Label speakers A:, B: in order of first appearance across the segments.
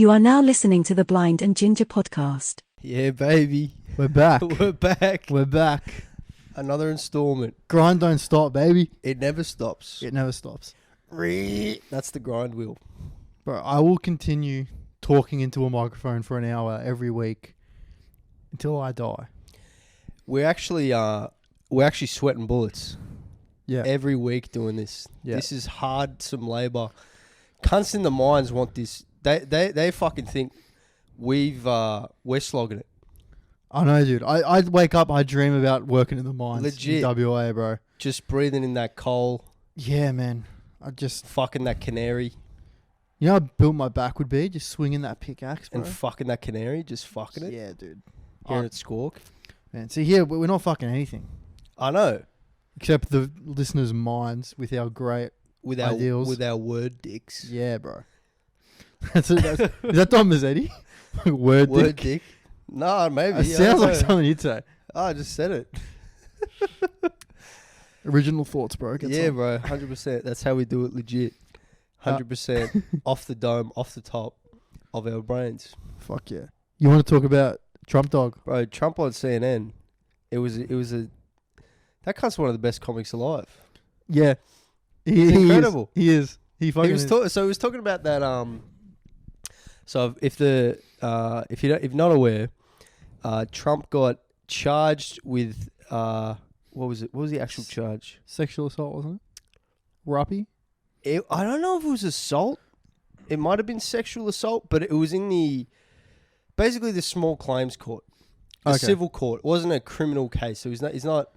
A: You are now listening to the Blind and Ginger podcast.
B: Yeah, baby.
C: We're back.
B: We're back.
C: We're back.
B: Another installment.
C: Grind don't stop, baby.
B: It never stops.
C: It never stops.
B: That's the grind wheel.
C: Bro, I will continue talking into a microphone for an hour every week until I die.
B: We're actually sweating bullets.
C: Yeah.
B: Every week doing this.
C: Yeah.
B: This is hard, some labour. Cunts in the mines want this. They fucking think we're slogging it.
C: I know, dude. I wake up, I dream about working in the mines.
B: Legit.
C: In WA, bro.
B: Just breathing in that coal.
C: Yeah, man.
B: Fucking that canary.
C: You know how built my back would be? Just swinging that pickaxe, bro.
B: And fucking that canary. Just fucking it.
C: Yeah, dude.
B: Hearing it squawk.
C: Man, see here, we're not fucking anything.
B: I know.
C: Except the listeners' minds with our great ideals.
B: With our word dicks.
C: Yeah, bro. Is that Don Mazzetti? Word dick?
B: No, maybe.
C: It sounds like something you'd say.
B: Oh, I just said it.
C: Original thoughts, bro.
B: Yeah, bro. 100%. That's how we do it legit. 100% off the dome, off the top of our brains.
C: Fuck yeah. You want to talk about Trump Dog?
B: Bro, Trump on CNN. That cunt's one of the best comics alive.
C: Yeah.
B: He's incredible.
C: He is. He was
B: talking about that. So if you're not aware, Trump got charged with what was it? What was the actual charge?
C: Sexual assault, wasn't it? Rappy?
B: I don't know if it was assault. It might have been sexual assault, but it was in basically the small claims court, the civil court. It wasn't a criminal case, so he's not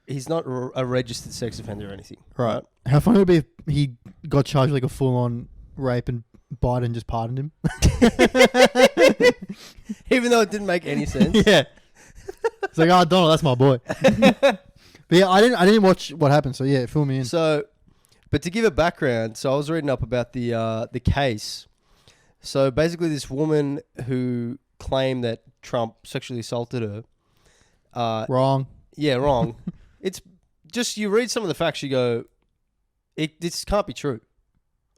B: a registered sex offender or anything. Right?
C: How funny would it be if he got charged with like a full-on rape and Biden just pardoned him?
B: Even though it didn't make any sense.
C: Yeah. It's like, oh, Donald, that's my boy. But yeah, I didn't watch what happened, so yeah, fill me in.
B: So, but to give a background, so I was reading up about the case. So basically this woman who claimed that Trump sexually assaulted her.
C: Wrong.
B: Yeah, wrong. It's just, you read some of the facts, you go, this can't be true.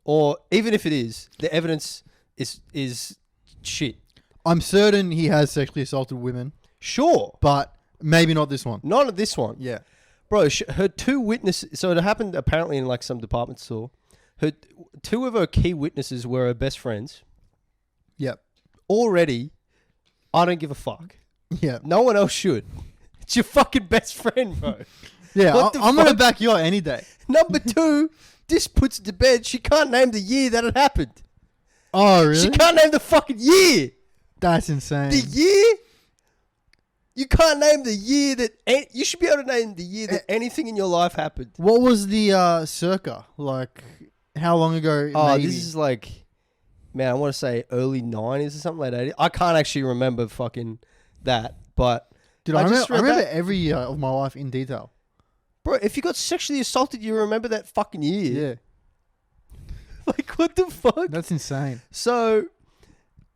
B: Or even if it is, the evidence is shit. I'm
C: certain he has sexually assaulted women.
B: Sure.
C: But maybe not this one.
B: Not at this one.
C: Yeah.
B: Bro, her two witnesses, so it happened apparently in like some department store. Two of her key witnesses were her best friends.
C: Yep.
B: Already, I don't give a fuck.
C: Yeah.
B: No one else should. It's your fucking best friend, bro.
C: Yeah, I'm going to back you up any day.
B: Number two, this puts it to bed. She can't name the year that it happened.
C: Oh, really?
B: She can't name the fucking year.
C: That's insane.
B: The year? You can't name the year that... You should be able to name the year that anything in your life happened.
C: What was the circa? Like, how long ago?
B: Oh,
C: maybe?
B: This is like... Man, I want to say early 90s or something, late 80s. I can't actually remember fucking that, but...
C: Dude, I remember every year of my life in detail.
B: Bro, if you got sexually assaulted, you remember that fucking year.
C: Yeah.
B: Like, what the fuck?
C: That's insane.
B: So,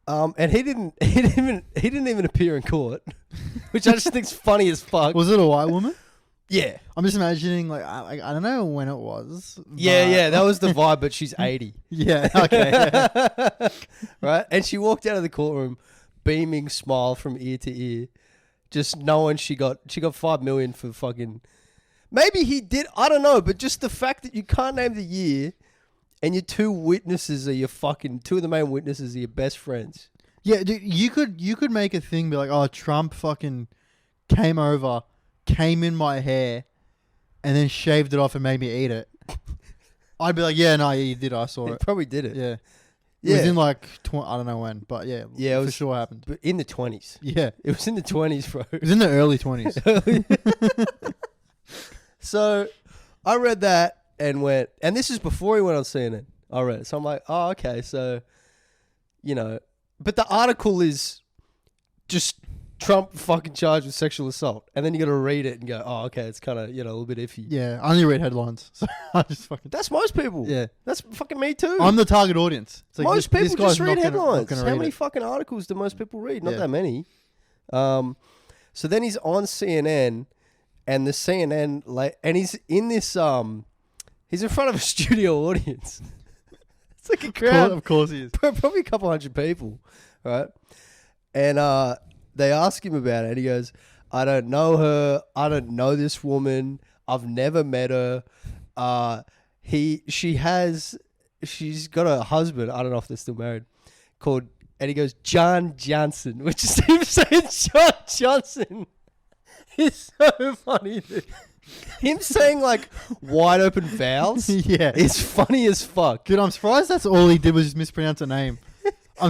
B: and he didn't even appear in court, which I just think's funny as fuck.
C: Was it a white woman?
B: Yeah.
C: I'm just imagining, like, I don't know when it was.
B: Yeah, that was the vibe, but she's 80.
C: Yeah, okay. Yeah.
B: Right? And she walked out of the courtroom, beaming smile from ear to ear, just knowing she got $5 million for fucking... Maybe he did, I don't know, but just the fact that you can't name the year and your two witnesses are two of the main witnesses are your best friends.
C: Yeah, dude, you could make a thing be like, oh, Trump fucking came over, came in my hair, and then shaved it off and made me eat it. I'd be like, yeah, no, he did, I saw it.
B: He probably did it.
C: Yeah. It was in like, I don't know when, but yeah, it was for sure happened.
B: But in the 20s.
C: Yeah.
B: It was in the 20s, bro.
C: It was in the early 20s.
B: So, I read that and went, and this is before he went on CNN. I read it. So I'm like, oh, okay. So, but the article is just Trump fucking charged with sexual assault. And then you got to read it and go, oh, okay, it's kind of, a little bit iffy.
C: Yeah, I only read headlines. So I just fucking...
B: That's most people.
C: Yeah.
B: That's fucking me too.
C: I'm the target audience. It's like
B: most people just read headlines.
C: How
B: many fucking articles do most people read? Not that many. So then he's on CNN, and the CNN, and he's in this, he's in front of a studio audience. It's like a crowd.
C: Of course he is.
B: Probably a couple hundred people, right? And they ask him about it, and he goes, I don't know her. I don't know this woman. I've never met her. She's got a husband. I don't know if they're still married. And he goes, John Johnson, which is him saying John Johnson. It's so funny, dude. Him saying like wide open vowels.
C: Yeah,
B: it's funny as fuck.
C: Dude, I'm surprised that's all he did was just mispronounce a name.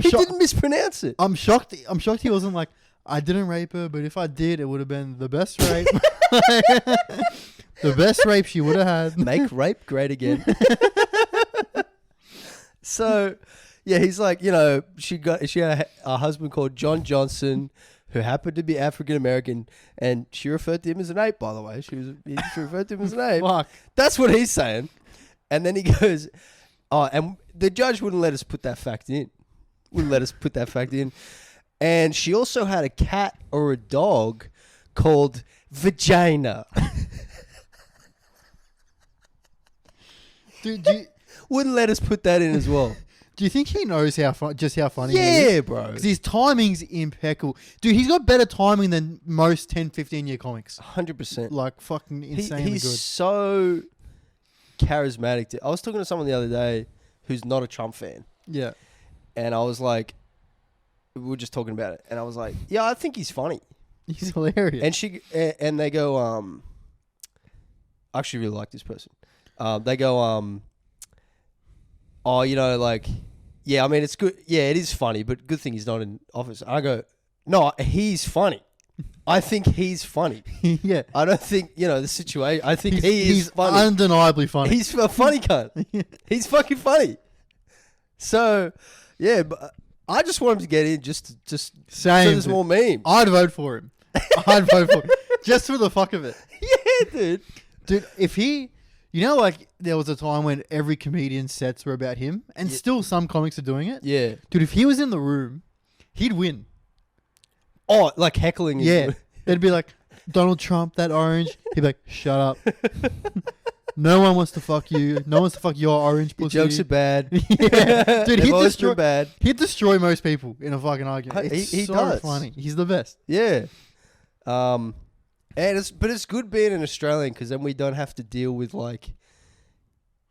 B: He didn't mispronounce it.
C: I'm shocked he wasn't like, I didn't rape her, but if I did, it would have been the best rape. The best rape she would have had.
B: Make rape great again. So, yeah, he's like, she had a husband called John Johnson, who happened to be African American, and she referred to him as an ape. By the way, she referred to him as an ape.
C: Fuck.
B: That's what he's saying. And then he goes, and the judge wouldn't let us put that fact in. And she also had a cat or a dog called Vagina.
C: Dude,
B: wouldn't let us put that in as well.
C: do you think he knows how funny he is?
B: Yeah, bro.
C: Because his timing's impeccable. Dude, he's got better timing than most 10, 15-year comics.
B: 100%.
C: Like, fucking insanely
B: he's
C: good.
B: so charismatic. I was talking to someone the other day who's not a Trump fan.
C: Yeah.
B: And I was like, we were just talking about it. And I was like, yeah, I think he's funny.
C: He's hilarious.
B: And they go, I actually really like this person. They go, yeah, I mean, it's good. Yeah, it is funny, but good thing he's not in office. I go, no, he's funny. I think he's funny.
C: Yeah.
B: I don't think, the situation. I think he's funny.
C: He's undeniably funny.
B: He's a funny cunt. He's fucking funny. So, yeah, but I just want him to get in just
C: Same.
B: so there's more memes.
C: I'd vote for him. Just for the fuck of it.
B: Yeah, dude.
C: Dude, if he... like, there was a time when every comedian's sets were about him, and still some comics are doing it.
B: Yeah.
C: Dude, if he was in the room, he'd win.
B: Oh, like heckling.
C: Yeah. It'd be like, Donald Trump, that orange. He'd be like, shut up. No one wants to fuck you. No one wants to fuck your orange pussy.
B: Your jokes are bad.
C: Yeah. Dude,
B: bad.
C: He'd destroy most people in a fucking argument.
B: He
C: so
B: does.
C: funny. He's the best.
B: Yeah. But it's good being an Australian because then we don't have to deal with like,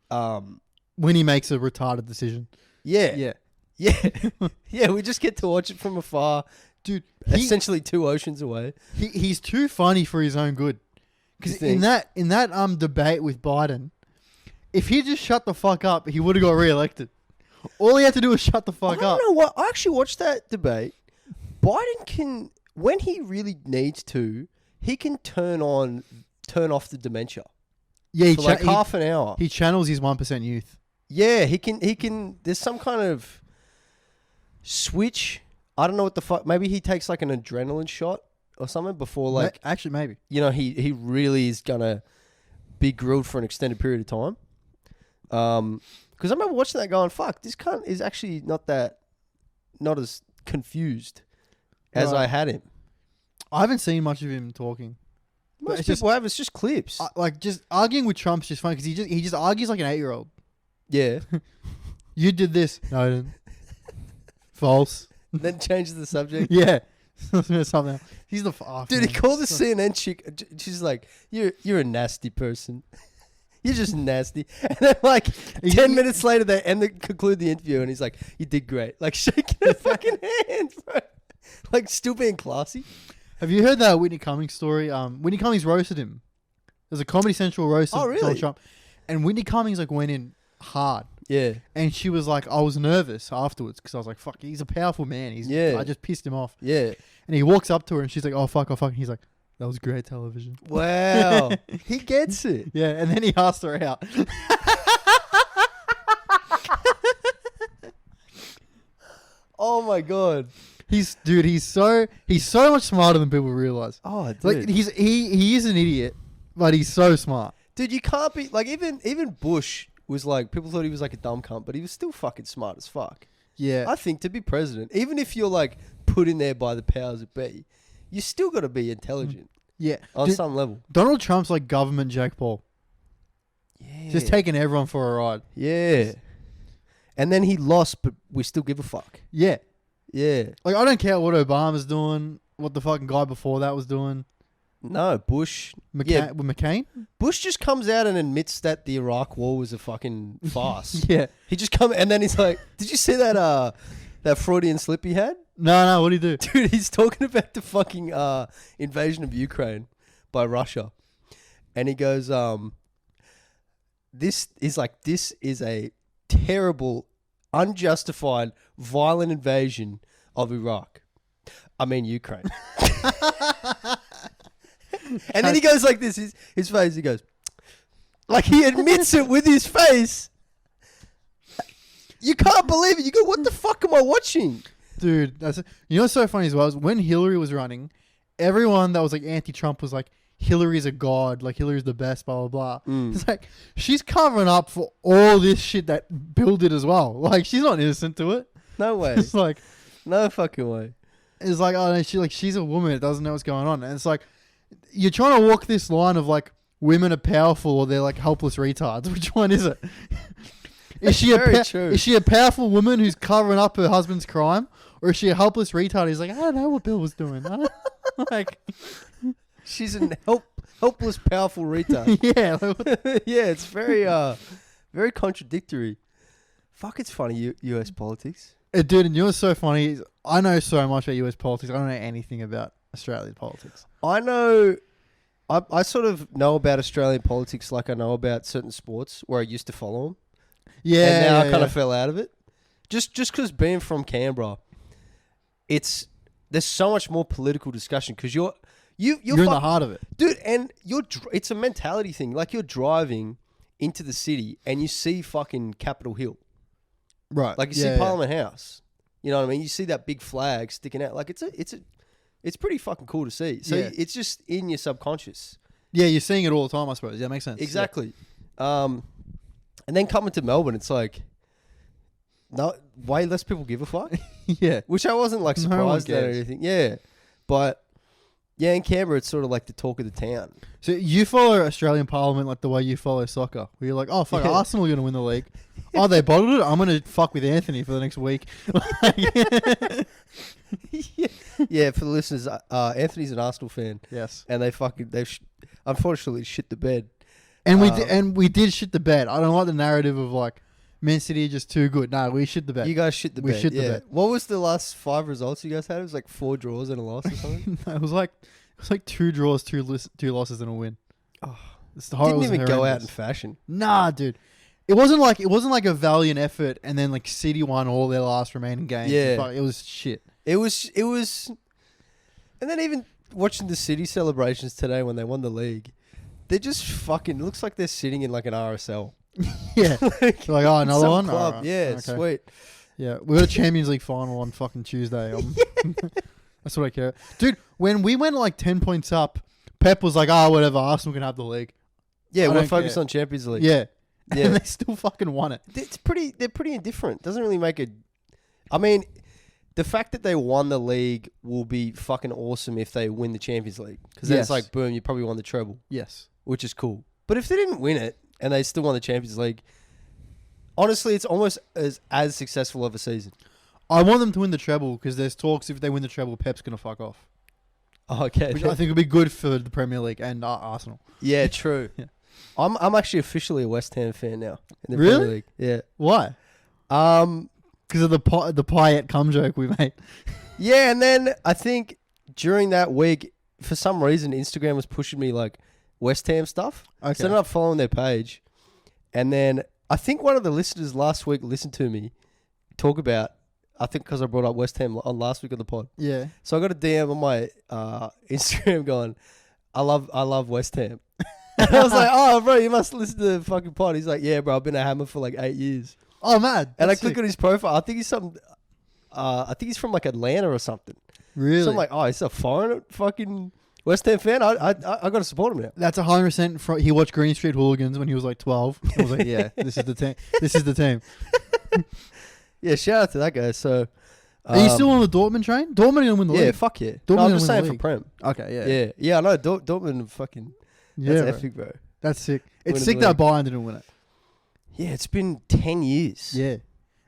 C: when he makes a retarded decision.
B: Yeah. Yeah. We just get to watch it from afar,
C: dude.
B: Essentially 2 oceans away.
C: He's too funny for his own good. Because in that debate with Biden, if he just shut the fuck up, he would have got re-elected. All he had to do was shut the fuck up.
B: I don't know what. I actually watched that debate. Biden can, when he really needs to, he can turn off the dementia.
C: Yeah,
B: for like half an hour.
C: He channels his 1% youth.
B: Yeah, he can. There's some kind of switch. I don't know what the fuck. Maybe he takes like an adrenaline shot or something before like.
C: Actually, maybe.
B: He really is gonna be grilled for an extended period of time. Because I remember watching that going, fuck, this cunt is actually not as confused as I had him.
C: I haven't seen much of him talking.
B: Most people have. It's just clips.
C: Just arguing with Trump's just fun because he just argues like an 8-year-old.
B: Yeah.
C: You did this. No, I didn't. False.
B: Then changes the subject.
C: Yeah. Something else. He's the
B: dude. He called the CNN chick. She's like, "You're a nasty person. You're just nasty." And then like 10 minutes later, they conclude the interview, and he's like, "You did great." Like shaking her fucking hand, bro. Like still being classy.
C: Have you heard that Whitney Cummings story? Whitney Cummings roasted him. There's a Comedy Central roast of Donald Trump, and Whitney Cummings like went in hard.
B: Yeah.
C: And she was like, I was nervous afterwards because I was like, fuck, he's a powerful man. I just pissed him off.
B: Yeah.
C: And he walks up to her and she's like, oh, fuck. And he's like, that was great television.
B: Wow. He gets it.
C: Yeah. And then he asked her out.
B: Oh my God.
C: He's so much smarter than people realize.
B: Oh, dude.
C: Like he is an idiot, but he's so smart.
B: Dude, you can't be like even Bush was like, people thought he was like a dumb cunt, but he was still fucking smart as fuck.
C: Yeah.
B: I think to be president, even if you're like put in there by the powers that be, you still got to be intelligent.
C: Yeah.
B: On some level.
C: Donald Trump's like government Jake Paul.
B: Yeah.
C: Just taking everyone for a ride.
B: Yeah. And then he lost, but we still give a fuck.
C: Yeah.
B: Yeah.
C: Like, I don't care what Obama's doing, what the fucking guy before that was doing.
B: No, Bush. Yeah.
C: With McCain?
B: Bush just comes out and admits that the Iraq War was a fucking farce.
C: Yeah.
B: He just and then he's like, "Did you see that that Freudian slip he had?"
C: No, what'd he do?
B: Dude, he's talking about the fucking invasion of Ukraine by Russia, and he goes, "This is a terrible, unjustified, violent invasion of Iraq. I mean Ukraine." And then he goes like this, his face, he goes, like he admits it with his face. You can't believe it. You go, what the fuck am I watching?
C: Dude, you know what's so funny as well is when Hillary was running, everyone that was like anti-Trump was like, Hillary's a god, like Hillary's the best, blah, blah, blah. It's like, she's covering up for all this shit that Bill did as well. Like, she's not innocent to it.
B: No way.
C: It's like,
B: no fucking way.
C: it's like, oh no, she's a woman that doesn't know what's going on. And it's like, you're trying to walk this line of like, women are powerful or they're like helpless retards. Which one is it? Is she
B: true.
C: Is she a powerful woman who's covering up her husband's crime? Or is she a helpless retard who's like, I don't know what Bill was doing. I don't, like,
B: She's an helpless, powerful retard.
C: yeah.
B: Yeah, it's very contradictory. Fuck, it's funny, US politics.
C: Dude, and you know what's so funny? Is I know so much about US politics. I don't know anything about Australian politics.
B: I know, I sort of know about Australian politics like I know about certain sports where I used to follow them.
C: Yeah.
B: And now I kind of fell out of it. Just because being from Canberra, there's so much more political discussion because you're
C: in the heart of it.
B: Dude, and it's a mentality thing. Like you're driving into the city and you see fucking Capitol Hill.
C: Right.
B: Like you see Parliament House. You know what I mean? You see that big flag sticking out. Like it's pretty fucking cool to see. So it's just in your subconscious.
C: Yeah, you're seeing it all the time, I suppose. Yeah, makes sense.
B: Exactly. Yeah. And then coming to Melbourne, it's like, no, way less people give a fuck.
C: Yeah.
B: Which I wasn't like surprised at or
C: cares.
B: anything. Yeah. But yeah, in Canberra, it's sort of like the talk of the town.
C: So you follow Australian Parliament like the way you follow soccer. Where you're like, oh, fuck, Arsenal are going to win the league. Oh, they bottled it? I'm going to fuck with Anthony for the next week.
B: Yeah, for the listeners, Anthony's an Arsenal fan.
C: Yes.
B: And they unfortunately shit the bed.
C: And we did shit the bed. I don't like the narrative of like Man City are just too good. No, we shit the bed.
B: You guys shit the bed.
C: We shit the bed.
B: What was the last 5 results you guys had? It was like 4 draws and a loss or something.
C: No, it was like 2 draws, 2 losses, and a win.
B: Oh,
C: Didn't
B: even go out in fashion.
C: Nah, dude. It wasn't like a valiant effort, and then like City won all their last remaining games.
B: Yeah,
C: it was shit.
B: It was, and then even watching the City celebrations today when they won the league, they're just fucking. It looks like they're sitting in like an RSL.
C: Yeah, like oh, another one.
B: Club.
C: Right.
B: Yeah,
C: okay.
B: Sweet.
C: Yeah, we got a Champions League final on fucking Tuesday. That's what I care, dude. When we went like 10 points up, Pep was like, "Oh, whatever, Arsenal can have the league."
B: Yeah, we're focused on Champions League.
C: Yeah. And they still fucking won it.
B: They're pretty indifferent. Doesn't really make it. I mean, the fact that they won the league will be fucking awesome if they win the Champions League. Because then it's like, boom, you probably won the treble.
C: Yes.
B: Which is cool. But if they didn't win it and they still won the Champions League, honestly, it's almost as successful of a season.
C: I want them to win the treble because there's talks if they win the treble, Pep's going to fuck off.
B: Oh, okay.
C: Which I think would be good for the Premier League and Arsenal.
B: Yeah, true.
C: Yeah.
B: I'm actually officially a West Ham fan now in the
C: Really?
B: Premier League. Yeah.
C: Why? Because of the Payet cum joke we made.
B: Yeah, and then I think during that week, for some reason, Instagram was pushing me like West Ham stuff.
C: Okay.
B: So I ended up following their page. And then I think one of the listeners last week listened to me talk about, I think because I brought up West Ham on last week on the pod.
C: Yeah.
B: So I got a DM on my Instagram going, I love West Ham. And I was like, oh, bro, you must listen to the fucking pod. He's like, yeah, bro, I've been a Hammer for like 8 years.
C: Oh, mad.
B: And I click on his profile. I think he's I think he's from like Atlanta or something.
C: Really?
B: So I'm like, oh, he's a foreign fucking West Ham fan. I got to support him now.
C: That's 100%. He watched Green Street Hooligans when he was like 12. I was like, yeah, this is the team. This is the team.
B: Yeah, shout out to that guy. So,
C: are you still on the Dortmund train? Dortmund are going to win the league.
B: Yeah, fuck yeah.
C: Dortmund
B: No, I'm
C: gonna
B: just
C: win the
B: saying for
C: league.
B: Prem.
C: Okay,
B: Yeah, I know. Dortmund fucking.
C: Yeah,
B: That's
C: bro.
B: epic, bro.
C: That's sick. It's
B: Winning
C: sick
B: the
C: that Bayern didn't win it.
B: Yeah, it's been 10 years.
C: Yeah.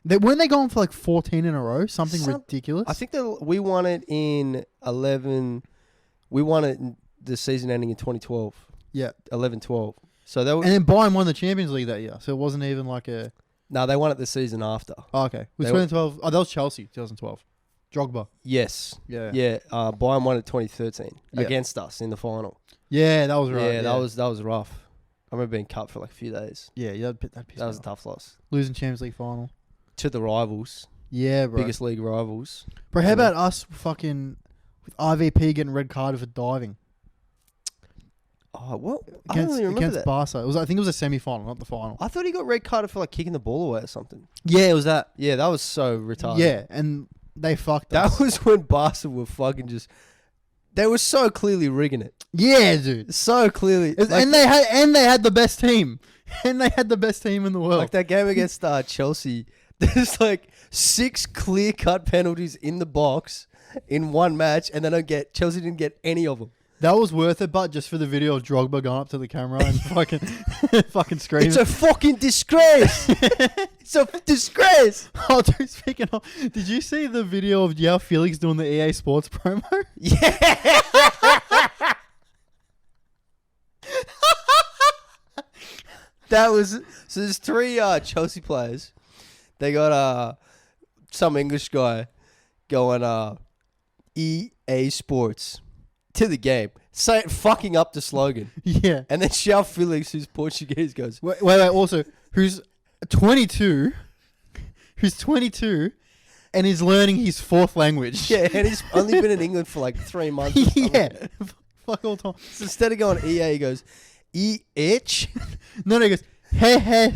C: Weren't they going for like 14 in a row? Something ridiculous.
B: I think that we won it in 11. We won it in the season ending in 2012.
C: Yeah.
B: 11-12. So they were,
C: And then Bayern won the Champions League that year. So it wasn't even like a...
B: No, they won it the season after.
C: Oh, okay. It was
B: They were-
C: 2012. Oh, that was Chelsea, 2012. Drogba.
B: Yes.
C: Yeah.
B: Yeah. Bayern won it 2013
C: Yeah.
B: against us in the final.
C: Yeah, that was right.
B: Yeah, that was rough. I remember being cut for like a few days.
C: Yeah, that pissed
B: That
C: me
B: was a
C: off.
B: tough loss.
C: Losing Champions League final.
B: To the rivals.
C: Yeah, bro.
B: Biggest league rivals.
C: Bro, how about us fucking with RVP getting red carded for diving
B: Oh, what? I don't
C: against
B: really remember that.
C: Barca? I think it was a semi-final, not the final.
B: I thought he got red carded for like kicking the ball away or something.
C: Yeah, it was that.
B: Yeah, that was so retarded.
C: Yeah, and they fucked
B: That
C: us.
B: was when Barca were fucking just... They were so clearly rigging it.
C: Yeah, dude.
B: So clearly.
C: And they had the best team. And they had the best team in the world.
B: Like that game against Chelsea, there's like 6 clear-cut penalties in the box in one match, and Chelsea didn't get any of them.
C: That was worth it, but just for the video of Drogba going up to the camera and fucking screaming.
B: It's a fucking disgrace. It's a disgrace.
C: Oh, dude, speaking of, did you see the video of Yao Felix doing the EA Sports promo?
B: Yeah. That was... So there's 3 Chelsea players. They got some English guy going EA Sports to the game, fucking up the slogan.
C: Yeah.
B: And then João Felix, who's Portuguese, goes,
C: Wait. Also, who's 22, and is learning his 4th language.
B: yeah, and he's only been in England for like 3 months. or something.
C: Yeah. Fuck all time.
B: So instead of going EA, he goes, EH?
C: No, he goes, hey.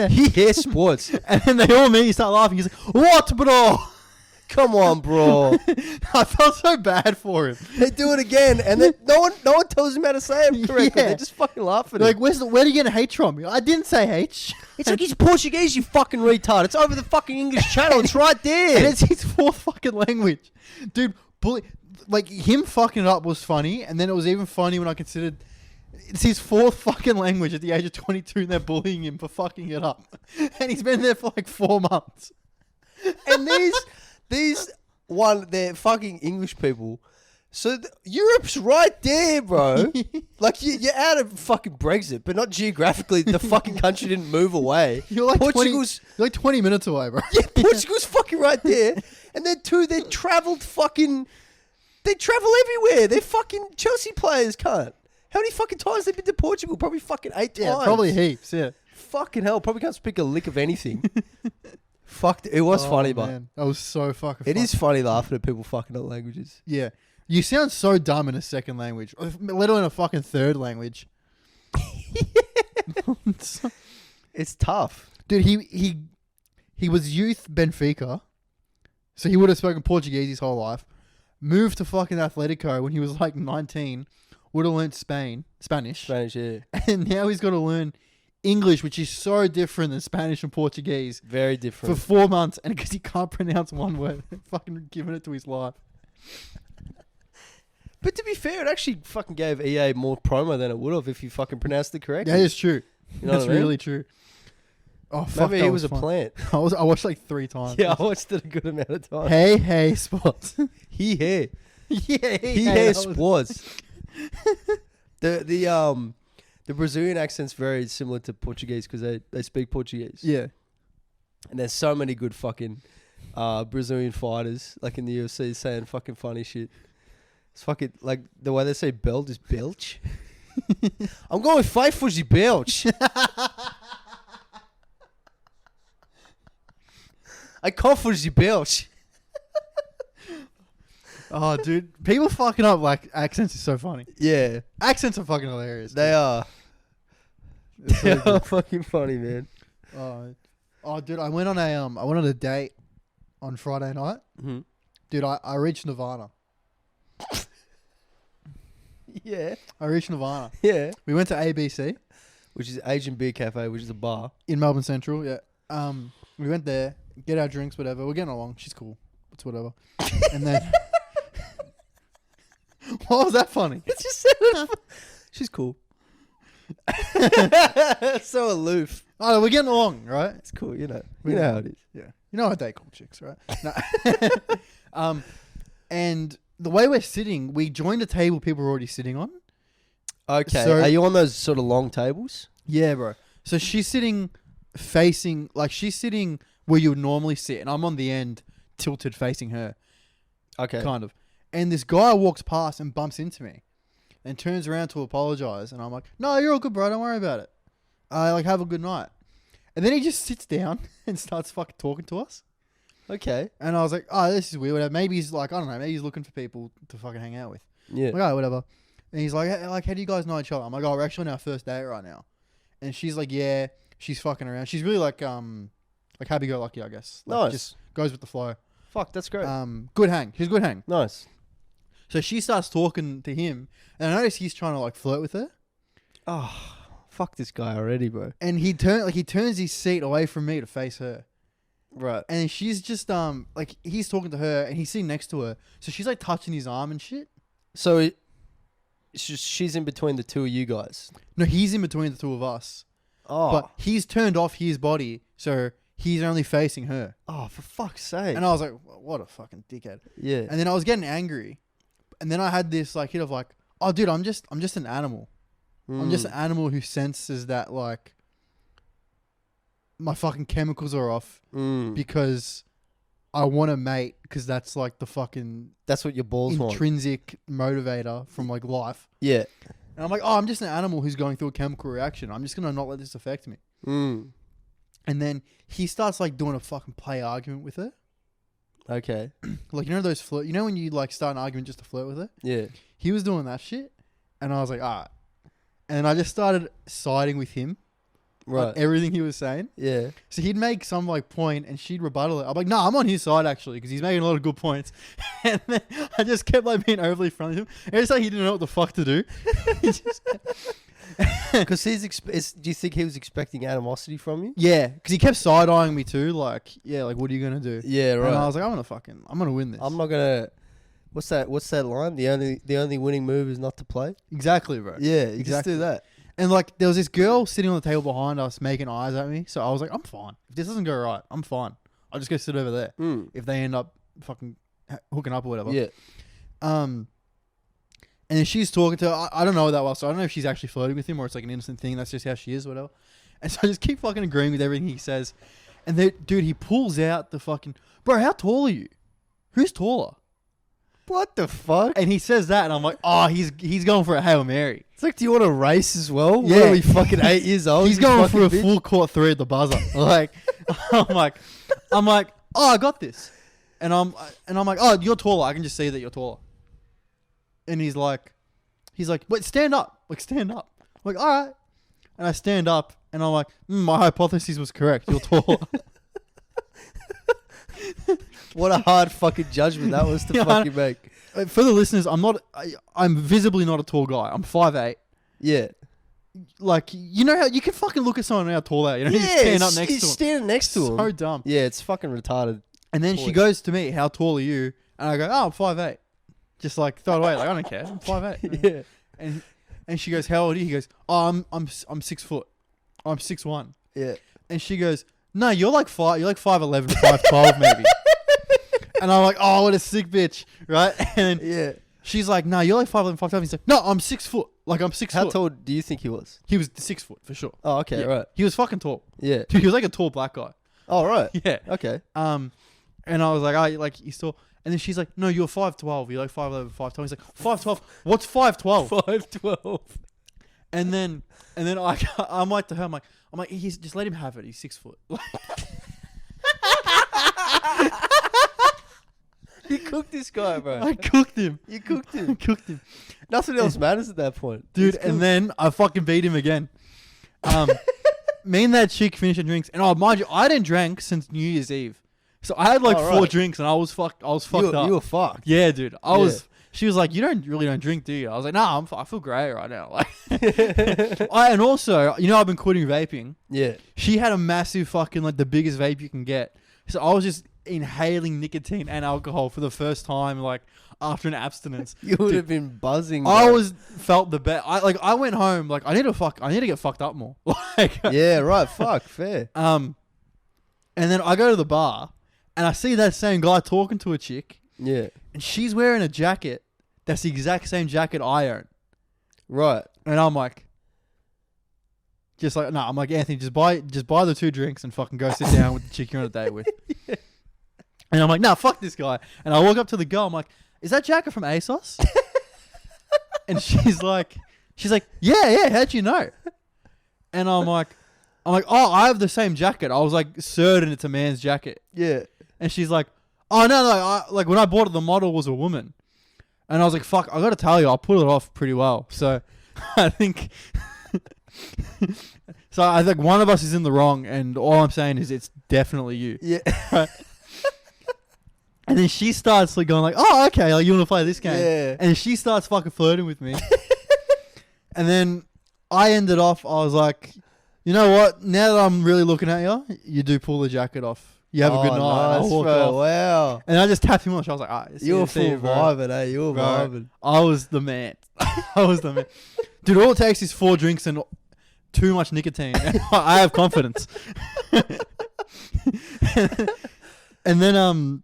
B: He sports.
C: And then they all meet, you start laughing. He's like, what, bro?
B: Come on, bro.
C: I felt so bad for him.
B: They do it again, and then no one tells him how to say it correctly.
C: Yeah.
B: They just fucking laugh at
C: Like,
B: him.
C: where do you get H from? I didn't say H.
B: It's like he's Portuguese, you fucking retard. It's over the fucking English channel. It's right
C: And
B: there.
C: it's his 4th fucking language. Dude, like, him fucking it up was funny, and then it was even funny when I considered it's his 4th fucking language at the age of 22, and they're bullying him for fucking it up. And he's been there for like 4 months.
B: And they're fucking English people. So Europe's right there, bro. Like you're out of fucking Brexit, but not geographically. The fucking country didn't move away.
C: You're like
B: Portugal's
C: 20 minutes away, bro.
B: yeah, Portugal's fucking right there. And then they travel everywhere. They're fucking Chelsea players, can't. How many fucking times they been to Portugal? Probably fucking 8 times.
C: Yeah, probably heaps, yeah.
B: Fucking hell, probably can't speak a lick of anything. Fucked. It was funny, but
C: man. That was so fucking
B: it
C: funny.
B: is funny laughing at people fucking up languages.
C: Yeah. You sound so dumb in a 2nd language, let alone a fucking 3rd language.
B: It's tough.
C: Dude, he was youth Benfica, so he would have spoken Portuguese his whole life. Moved to fucking Atletico when he was like 19, would have learnt Spanish,
B: Spanish, yeah.
C: and now he's got to learn English, which is so different than Spanish and Portuguese,
B: Very
C: for
B: different.
C: 4 months, and because he can't pronounce one word, fucking giving it to his life.
B: But to be fair, it actually fucking gave EA more promo than it would have if you fucking pronounced it correctly.
C: That is true.
B: You know
C: That's
B: what I mean?
C: really true. Oh, fuck,
B: Maybe
C: that
B: he was a
C: fun.
B: plant.
C: I watched like 3 times.
B: Yeah, I watched it a good amount of times.
C: Hey, sports.
B: He here.
C: Yeah,
B: He here sports. The Brazilian accent's very similar to Portuguese because they speak Portuguese.
C: Yeah.
B: And there's so many good fucking Brazilian fighters like in the UFC saying fucking funny shit. It's fucking like the way they say belt is belch. I'm going to fight for the belch. I come for the belch.
C: Oh, dude. People fucking up like accents is so funny.
B: Yeah,
C: Accents are fucking hilarious.
B: they are.
C: It's
B: They
C: really
B: are
C: good.
B: fucking funny, man.
C: Oh, dude, I went on a date on Friday night.
B: Mm-hmm.
C: Dude, I reached Nirvana.
B: Yeah,
C: We went to ABC
B: which is Asian Beer Cafe, which is a bar.
C: in Melbourne Central. Yeah. We went there, get our drinks, whatever. We're getting along. She's cool. It's whatever. And then, what was that funny?
B: She's cool. So aloof.
C: Oh, we're getting along, right?
B: It's cool, you know. You know how it is.
C: Yeah. You know how they call chicks, right? No. And the way we're sitting, we joined a table people were already sitting on.
B: Okay.
C: So-
B: Are you on those sort of long tables?
C: Yeah, bro. So she's sitting facing, like she's sitting where you would normally sit, and I'm on the end tilted facing her,
B: Okay.
C: kind of. And this guy walks past and bumps into me and turns around to apologize. And I'm like, no, you're all good, bro. Don't worry about it. Have a good night. And then he just sits down and starts fucking talking to us.
B: Okay.
C: And I was like, oh, this is weird. Whatever. Maybe he's like, I don't know. Maybe he's looking for people to fucking hang out with.
B: Yeah.
C: I'm like, oh, whatever. And he's like, hey, how do you guys know each other? I'm like, oh, we're actually on our first date right now. And she's like, yeah, she's fucking around. She's really like happy-go-lucky, I guess. Like,
B: Nice.
C: Just goes with the flow.
B: Fuck, that's great.
C: Good hang. She's good hang.
B: Nice.
C: So she starts talking to him, and I notice he's trying to like flirt with her.
B: Oh, fuck this guy already, bro.
C: And he turns his seat away from me to face her.
B: Right.
C: And then she's just he's talking to her, and he's sitting next to her. So she's like touching his arm and shit.
B: So she's in between the two of you guys.
C: No, he's in between the two of us.
B: Oh.
C: But he's turned off his body, so he's only facing her.
B: Oh, for fuck's sake.
C: And I was like, what a fucking dickhead.
B: Yeah.
C: And then I was getting angry. And then I had this like hit of like, oh dude, I'm just an animal. I'm just an animal who senses that like my fucking chemicals are off because I want to mate, because that's like the fucking
B: That's what your balls want.
C: intrinsic motivator from like life.
B: Yeah.
C: And I'm like, oh, I'm just an animal who's going through a chemical reaction. I'm just going to not let this affect me.
B: Mm.
C: And then he starts like doing a fucking play argument with her.
B: Okay.
C: Like, you know those flirt, you know when you like start an argument just to flirt with her?
B: Yeah.
C: He was doing that shit. And I was like, all right. And I just started siding with him.
B: Right.
C: On everything he was saying.
B: Yeah.
C: So he'd make some like point and she'd rebuttal it. I'm like, no, I'm on his side actually, because he's making a lot of good points. And then I just kept like being overly friendly with him. And it's like he didn't know what the fuck to do.
B: Because do you think he was expecting animosity from you?
C: Yeah, because he kept side eyeing me too. Like, yeah, like what are you gonna do?
B: Yeah, right.
C: And I was like, I'm gonna win this.
B: I'm not gonna. What's that line? The only winning move is not to play.
C: Exactly, bro.
B: Yeah, you just
C: Exactly.
B: do that.
C: And like, there was this girl sitting on the table behind us making eyes at me. So I was like, I'm fine. If this doesn't go right, I'm fine. I'll just go sit over there. If they end up fucking hooking up or whatever.
B: Yeah.
C: And then she's talking to her. I don't know her that well, so I don't know if she's actually flirting with him or it's like an innocent thing. That's just how she is, whatever. And so I just keep fucking agreeing with everything he says. And then, dude, he pulls out the fucking... Bro, how tall are you? Who's taller?
B: What the fuck?
C: And he says that, and I'm like, oh, he's going for a Hail Mary.
B: It's like, do you want to race as well?
C: Yeah.
B: What are we, fucking 8 years old?
C: He's
B: you
C: going for a
B: fucking bitch?
C: full court 3 at the buzzer. Like, I'm like, oh, I got this. And I'm like, oh, you're taller. I can just see that you're taller. And he's like, wait, stand up. Like, stand up. I'm like, all right. And I stand up, and I'm like, my hypothesis was correct. You're taller.
B: What a hard fucking judgment that was to
C: Yeah,
B: fucking make.
C: For the listeners, I'm visibly not a tall guy. I'm 5'8".
B: Yeah.
C: Like, you know how you can fucking look at someone how tall they are. You know, you
B: Yeah,
C: stand up next
B: he's
C: to him.
B: standing next to him.
C: So dumb.
B: Yeah, it's fucking retarded.
C: And then she
B: Boy.
C: goes to me, how tall are you? And I go, oh, I'm 5'8". Just like throw it away. Like, I don't care. I'm 5'8".
B: Yeah.
C: And she goes, how old are you? He goes, oh, I'm 6 foot. I'm 6'1".
B: Yeah.
C: And she goes, no, you're like 5'11", 5'12", maybe. And I'm like, oh, what a sick bitch, right? And
B: Yeah.
C: she's like, no, you're like 5'11", 5'12". He's like, no, I'm 6 foot. Like, I'm 6
B: How
C: foot.
B: tall do you think he was?
C: He was 6 foot for sure.
B: Oh, okay,
C: Yeah.
B: right.
C: He was fucking tall.
B: Yeah.
C: Dude, he was like a tall black guy.
B: Oh, right.
C: Yeah.
B: Okay.
C: And I was like, oh, like he's tall. And then she's like, no, you're 5'12". You're like 5'11", 5'12". He's like, 5'12". What's 5'12"?
B: 5'12".
C: And then I'm like to her, I'm like, he's just let him have it. He's 6 foot.
B: You cooked this guy, bro.
C: I cooked him.
B: You cooked
C: I
B: him.
C: cooked him,
B: Nothing else matters at that point.
C: dude.
B: It's cool.
C: And then I fucking beat him again. Me and that chick finished our drinks, and mind you, I didn't drink since New Year's Eve, so I had like
B: Oh,
C: 4
B: right.
C: drinks, and I was fucked up.
B: You were fucked.
C: Yeah, dude. I
B: Yeah.
C: was. She was like, "You don't drink, do you?" I was like, "Nah, I feel great right now." Like, and also, you know, I've been quitting vaping.
B: Yeah.
C: She had a massive fucking like the biggest vape you can get. So I was just inhaling nicotine and alcohol for the first time, like after an abstinence.
B: You would have been buzzing.
C: I
B: bro.
C: felt the best. I went home like I need to get fucked up more. Like
B: Yeah, right. Fuck, fair.
C: and then I go to the bar and I see that same guy talking to a chick,
B: Yeah,
C: and she's wearing a jacket that's the exact same jacket I own.
B: right.
C: And I'm like, I'm like, Anthony, just buy the 2 drinks and fucking go sit down with the chick you're on a date with.
B: Yeah.
C: And I'm like, nah, fuck this guy. And I walk up to the girl. I'm like, is that jacket from ASOS? And she's like, yeah. How'd you know? And I'm like, oh, I have the same jacket. I was like certain it's a man's jacket.
B: Yeah.
C: And she's like, oh no, like when I bought it, the model was a woman. And I was like, fuck, I got to tell you, I pulled it off pretty well. So I think one of us is in the wrong, and all I'm saying is it's definitely you.
B: Yeah.
C: Right? And then she starts like going like, oh, okay, like you want to play this game?
B: Yeah.
C: And she starts fucking flirting with me. And then I ended off, I was like, you know what? Now that I'm really looking at you, you do pull the jacket off. You have a good night.
B: Nice,
C: I'll walk
B: bro.
C: off.
B: Wow.
C: And I just tapped him on the shoulder. I was like, all right.
B: You were full vibing, eh? You were vibing.
C: I was the man. I was the man. Dude, all it takes is 4 drinks and too much nicotine. I have confidence. And then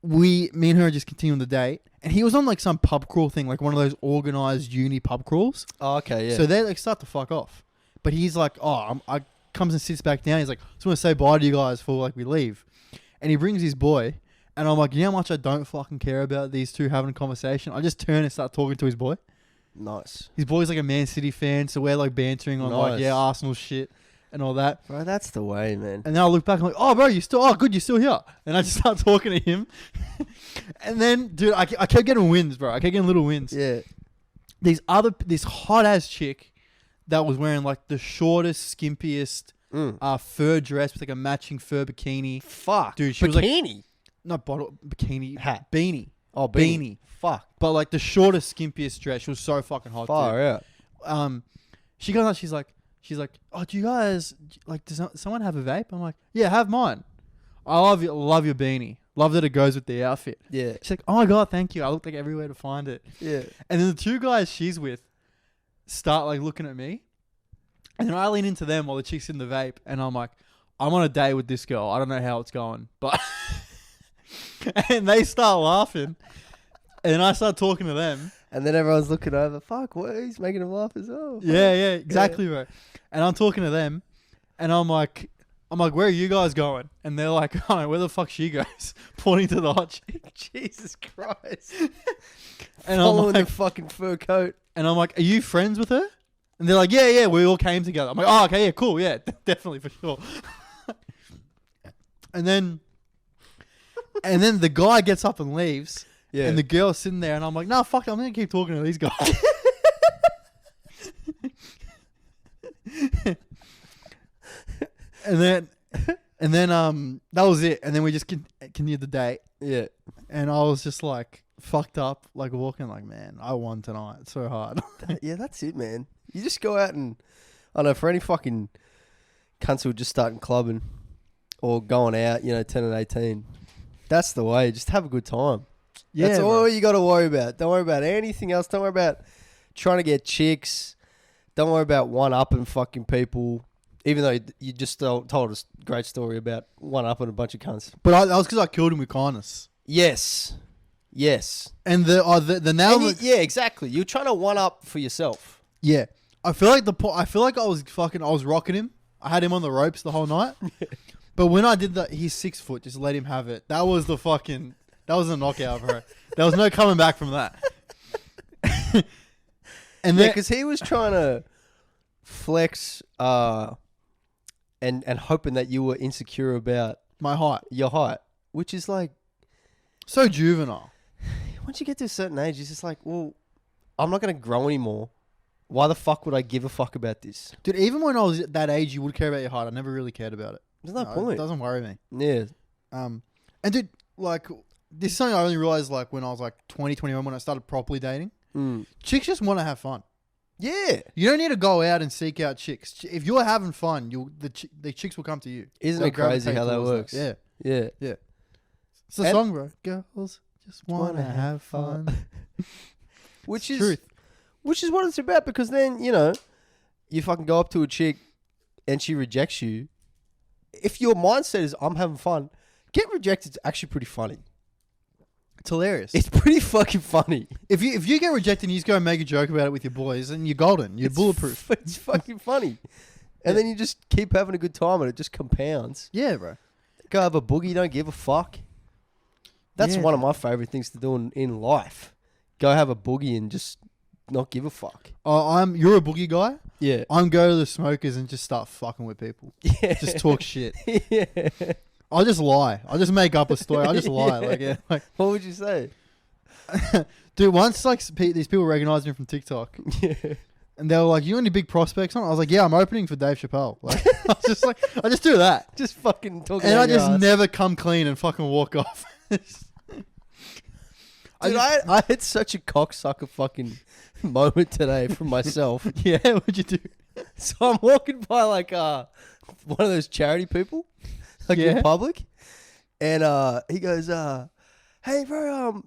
C: me and her just continued the date. And he was on like some pub crawl thing, like one of those organized uni pub crawls.
B: Oh, okay, yeah.
C: So they like start to fuck off. But he's like, I comes and sits back down. He's like, just want to say bye to you guys before like we leave. And he brings his boy. And I'm like, you know how much I don't fucking care about these two having a conversation? I just turn and start talking to his boy.
B: Nice.
C: His boy's like a Man City fan, so we're like bantering on like, yeah, Arsenal shit and all that.
B: Bro, that's the way, man.
C: And then I look back and I'm like, oh, bro, good, you're still here. And I just start talking to him. And then, dude, I kept getting wins, bro. I kept getting little wins.
B: Yeah.
C: This hot ass chick that was wearing like the shortest, skimpiest fur dress with like a matching fur bikini.
B: Fuck.
C: Dude, she was like, not bikini,
B: hat.
C: beanie.
B: Oh,
C: beanie.
B: Fuck.
C: But like the shortest, skimpiest dress. She was so fucking hot.
B: Far out.
C: She goes out. She's like, oh, do you guys like? Does someone have a vape? I'm like, yeah, have mine. I love your beanie. Love that it goes with the outfit.
B: Yeah.
C: She's like, oh my god, thank you. I looked like everywhere to find it.
B: Yeah.
C: And then the 2 guys she's with start like looking at me, and then I lean into them while the chick's in the vape, and I'm like, I'm on a date with this girl. I don't know how it's going, but and they start laughing, and I start talking to them.
B: And then everyone's looking over. Fuck, what? He's making them laugh as well.
C: Yeah, exactly, bro. And I'm talking to them, and I'm like, where are you guys going? And they're like, oh, where the fuck she goes? Pointing to the hot chick.
B: Jesus Christ.
C: And
B: Following
C: I'm like,
B: the fucking fur coat.
C: and I'm like, are you friends with her? And they're like, yeah, we all came together. I'm like, oh, okay, yeah, cool, yeah, definitely for sure. And then the guy gets up and leaves.
B: Yeah.
C: And the girl's sitting there, and I'm like, nah, fuck it, I'm gonna keep talking to these guys. and then that was it. And then we just continued the date.
B: Yeah.
C: And I was just like fucked up, like walking, like, man, I won tonight. It's so hard.
B: Yeah, that's it, man. You just go out and, I don't know, for any fucking cunts who are just starting clubbing or going out, 10 and 18, that's the way. Just have a good time.
C: Yeah,
B: that's
C: bro.
B: all you got to worry about. Don't worry about anything else. Don't worry about trying to get chicks. Don't worry about one-upping fucking people. Even though you just told us a great story about one-upping a bunch of cunts.
C: But that was because I killed him with kindness.
B: Yes.
C: And the now.
B: Yeah, exactly. You're trying to one-up for yourself.
C: Yeah. I feel like I was rocking him. I had him on the ropes the whole night. But when I did that, he's 6 foot. Just let him have it. That was a knockout, bro. There was no coming back from that. And
B: yeah, because he was trying to flex and hoping that you were insecure about
C: my height.
B: Your height, which is like
C: so juvenile.
B: Once you get to a certain age, it's just like, well, I'm not going to grow anymore. Why the fuck would I give a fuck about this?
C: Dude, even when I was at that age, you would care about your height. I never really cared about it.
B: There's no point.
C: It doesn't worry me.
B: Yeah.
C: And dude, like, this is something I only realized like when I was like 20, 21, when I started properly dating. Chicks just want to have fun.
B: Yeah.
C: You don't need to go out and seek out chicks. If you're having fun, the chicks will come to you.
B: Isn't
C: They'll
B: it crazy
C: gravitate
B: how that
C: towards
B: works?
C: Yeah.
B: Yeah.
C: Yeah. It's the
B: And-
C: song, bro. Girls just want to have fun.
B: Which
C: It's
B: is
C: truth.
B: Which is what it's about, because then, you fucking go up to a chick and she rejects you. If your mindset is, I'm having fun, get rejected is actually pretty funny.
C: It's hilarious.
B: It's pretty fucking funny.
C: If you get rejected and you just go and make a joke about it with your boys, then you're golden. You're bulletproof.
B: It's fucking funny. And then you just keep having a good time and it just compounds.
C: Yeah, bro.
B: Go have a boogie, don't give a fuck. That's
C: Yeah.
B: one of my favourite things to do in life. Go have a boogie and just not give a fuck.
C: You're a boogie guy.
B: Yeah.
C: I'm go to the smokers and just start fucking with people.
B: Yeah.
C: Just talk shit.
B: Yeah.
C: I just lie. I just make up a story. I just lie. Like
B: What would you say?
C: dude. Once these people recognized me from TikTok,
B: Yeah.
C: and they were like, "You got any big prospects on?" I was like, "Yeah, I'm opening for Dave Chappelle." Like, I just do that,
B: Just fucking talking
C: and I
B: out your
C: just
B: ass.
C: never come clean and fucking walk off.
B: Dude, I had such a cocksucker fucking moment today from myself.
C: Yeah, what'd you do?
B: So I'm walking by like one of those charity people, like
C: Yeah.
B: in public, and he goes, "Hey, bro,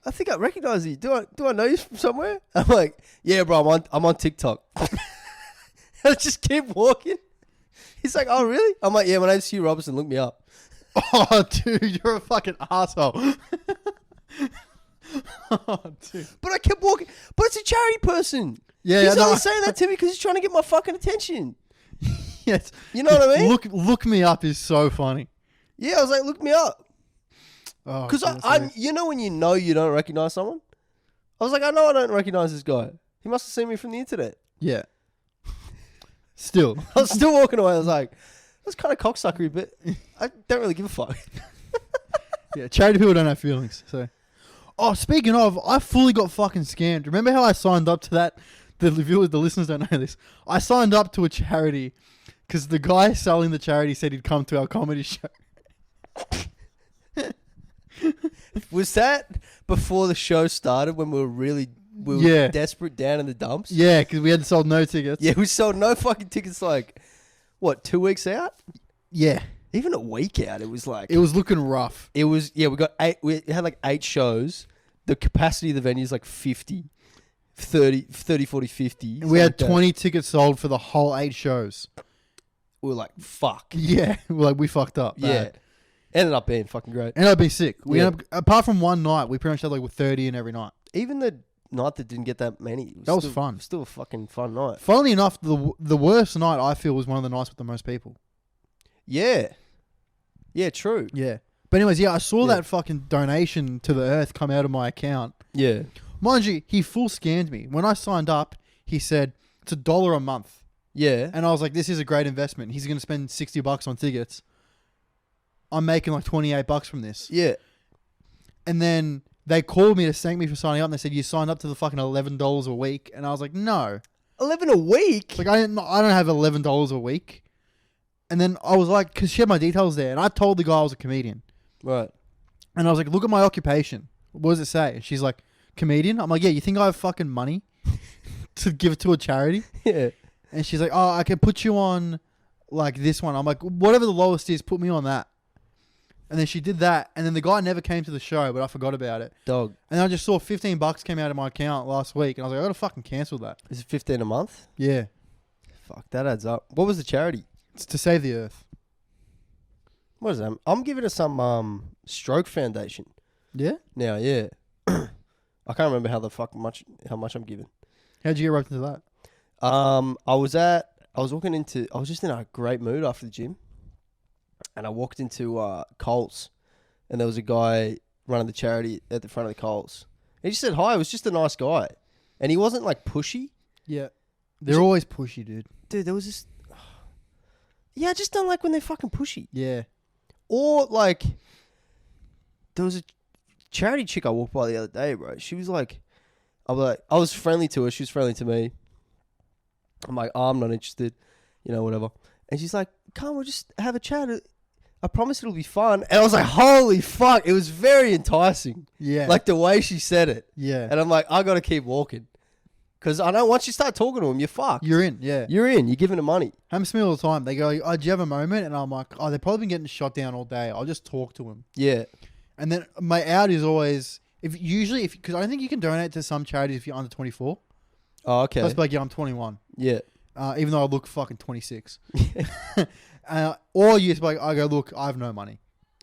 B: I think I recognize you. Do I know you from somewhere?" I'm like, "Yeah, bro, I'm on TikTok." I just keep walking. He's like, "Oh, really?" I'm like, "Yeah, my name's Hugh Robertson. Look me up."
C: Oh, dude, you're a fucking asshole. Oh, dude.
B: But I kept walking. But it's a charity person.
C: Yeah,
B: He's
C: yeah,
B: only
C: no.
B: saying that to me because he's trying to get my fucking attention.
C: Yes.
B: You know what I mean?
C: Look me up is so funny.
B: Yeah, I was like, look me up.
C: Oh,
B: Because
C: goodness
B: I
C: me.
B: when you know you don't recognize someone? I was like, I know I don't recognize this guy. He must have seen me from the internet.
C: Yeah. Still.
B: I was still walking away. I was like, that's kind of cocksuckery, but I don't really give a fuck.
C: Yeah, charity people don't have feelings. So, speaking of, I fully got fucking scammed. Remember how I signed up to that? The listeners don't know this. I signed up to a charity because the guy selling the charity said he'd come to our comedy show.
B: Was that before the show started when we were
C: Yeah.
B: desperate down in the dumps?
C: Yeah, because we had sold no tickets.
B: Yeah, we sold no fucking tickets like, what, 2 weeks out?
C: Yeah.
B: Even a week out, it was like...
C: It was looking rough.
B: It was, yeah, we had like 8 shows. The capacity of the venue is like 50, 40, 50.
C: And we had
B: something like
C: 20 tickets sold for the whole 8 shows.
B: that. We were like, fuck.
C: Yeah. We fucked up.
B: Yeah.
C: Bad.
B: Ended up being fucking great.
C: Ended up being sick. We
B: Yeah.
C: ended up, apart from one night, we pretty much had like 30 in every night.
B: Even the night that didn't get that many.
C: That was
B: still,
C: fun.
B: Still a fucking fun night.
C: Funnily enough, the worst night I feel was one of the nights with the most people.
B: Yeah. Yeah, true.
C: Yeah. But anyways, yeah, I saw
B: Yeah.
C: that fucking donation to the earth come out of my account.
B: Yeah.
C: Mind you, he full scammed me. When I signed up, he said it's $1 a month.
B: Yeah.
C: And I was like, this is a great investment. He's going to spend $60 on tickets. I'm making like $28 from this.
B: Yeah.
C: And then they called me to thank me for signing up and they said, you signed up to the fucking $11 a week. And I was like, no.
B: 11 a week?
C: Like, I don't have $11 a week. And then I was like, because she had my details there. And I told the guy I was a comedian.
B: Right.
C: And I was like, look at my occupation. What does it say? And she's like, comedian? I'm like, yeah, you think I have fucking money to give it to a charity?
B: Yeah.
C: And she's like, oh, I can put you on like this one. I'm like, whatever the lowest is, put me on that. And then she did that. And then the guy never came to the show, but I forgot about it.
B: Dog.
C: And then I just saw $15 came out of my account last week. And I was like, I gotta fucking cancel that.
B: Is it 15 a month?
C: Yeah.
B: Fuck, that adds up. What was the charity?
C: It's to save the earth.
B: What is that? I'm giving it some stroke foundation.
C: Yeah?
B: Now, yeah. I can't remember how much I'm giving.
C: How'd you get roped into that?
B: I was just in a great mood after the gym, and I walked into Coles, and there was a guy running the charity at the front of the Coles. He just said hi. He was just a nice guy, and he wasn't like pushy.
C: Yeah. They're always pushy, dude.
B: Dude, there was this. Yeah, I just don't like when they're fucking pushy.
C: Yeah.
B: Or like, there was a charity chick I walked by the other day, bro. She was like, I was friendly to her. She was friendly to me. I'm like, oh, I'm not interested, whatever. And she's like, come, we'll just have a chat. I promise it'll be fun. And I was like, holy fuck. It was very enticing.
C: Yeah.
B: Like the way she said it.
C: yeah.
B: And I'm like, I got to keep walking. Because I know once you start talking to them, you're fucked.
C: You're in, yeah.
B: You're in. You're giving them money.
C: Happens to me all the time. They go, "Oh, do you have a moment?" And I'm like, "Oh, they've probably been getting shot down all day. I'll just talk to them."
B: Yeah.
C: And then my out is always because I don't think you can donate to some charities if you're under 24.
B: Oh, okay.
C: So it's like, yeah, I'm 21.
B: Yeah.
C: Even though I look fucking 26. Or you just be like, I go, look, I have no money.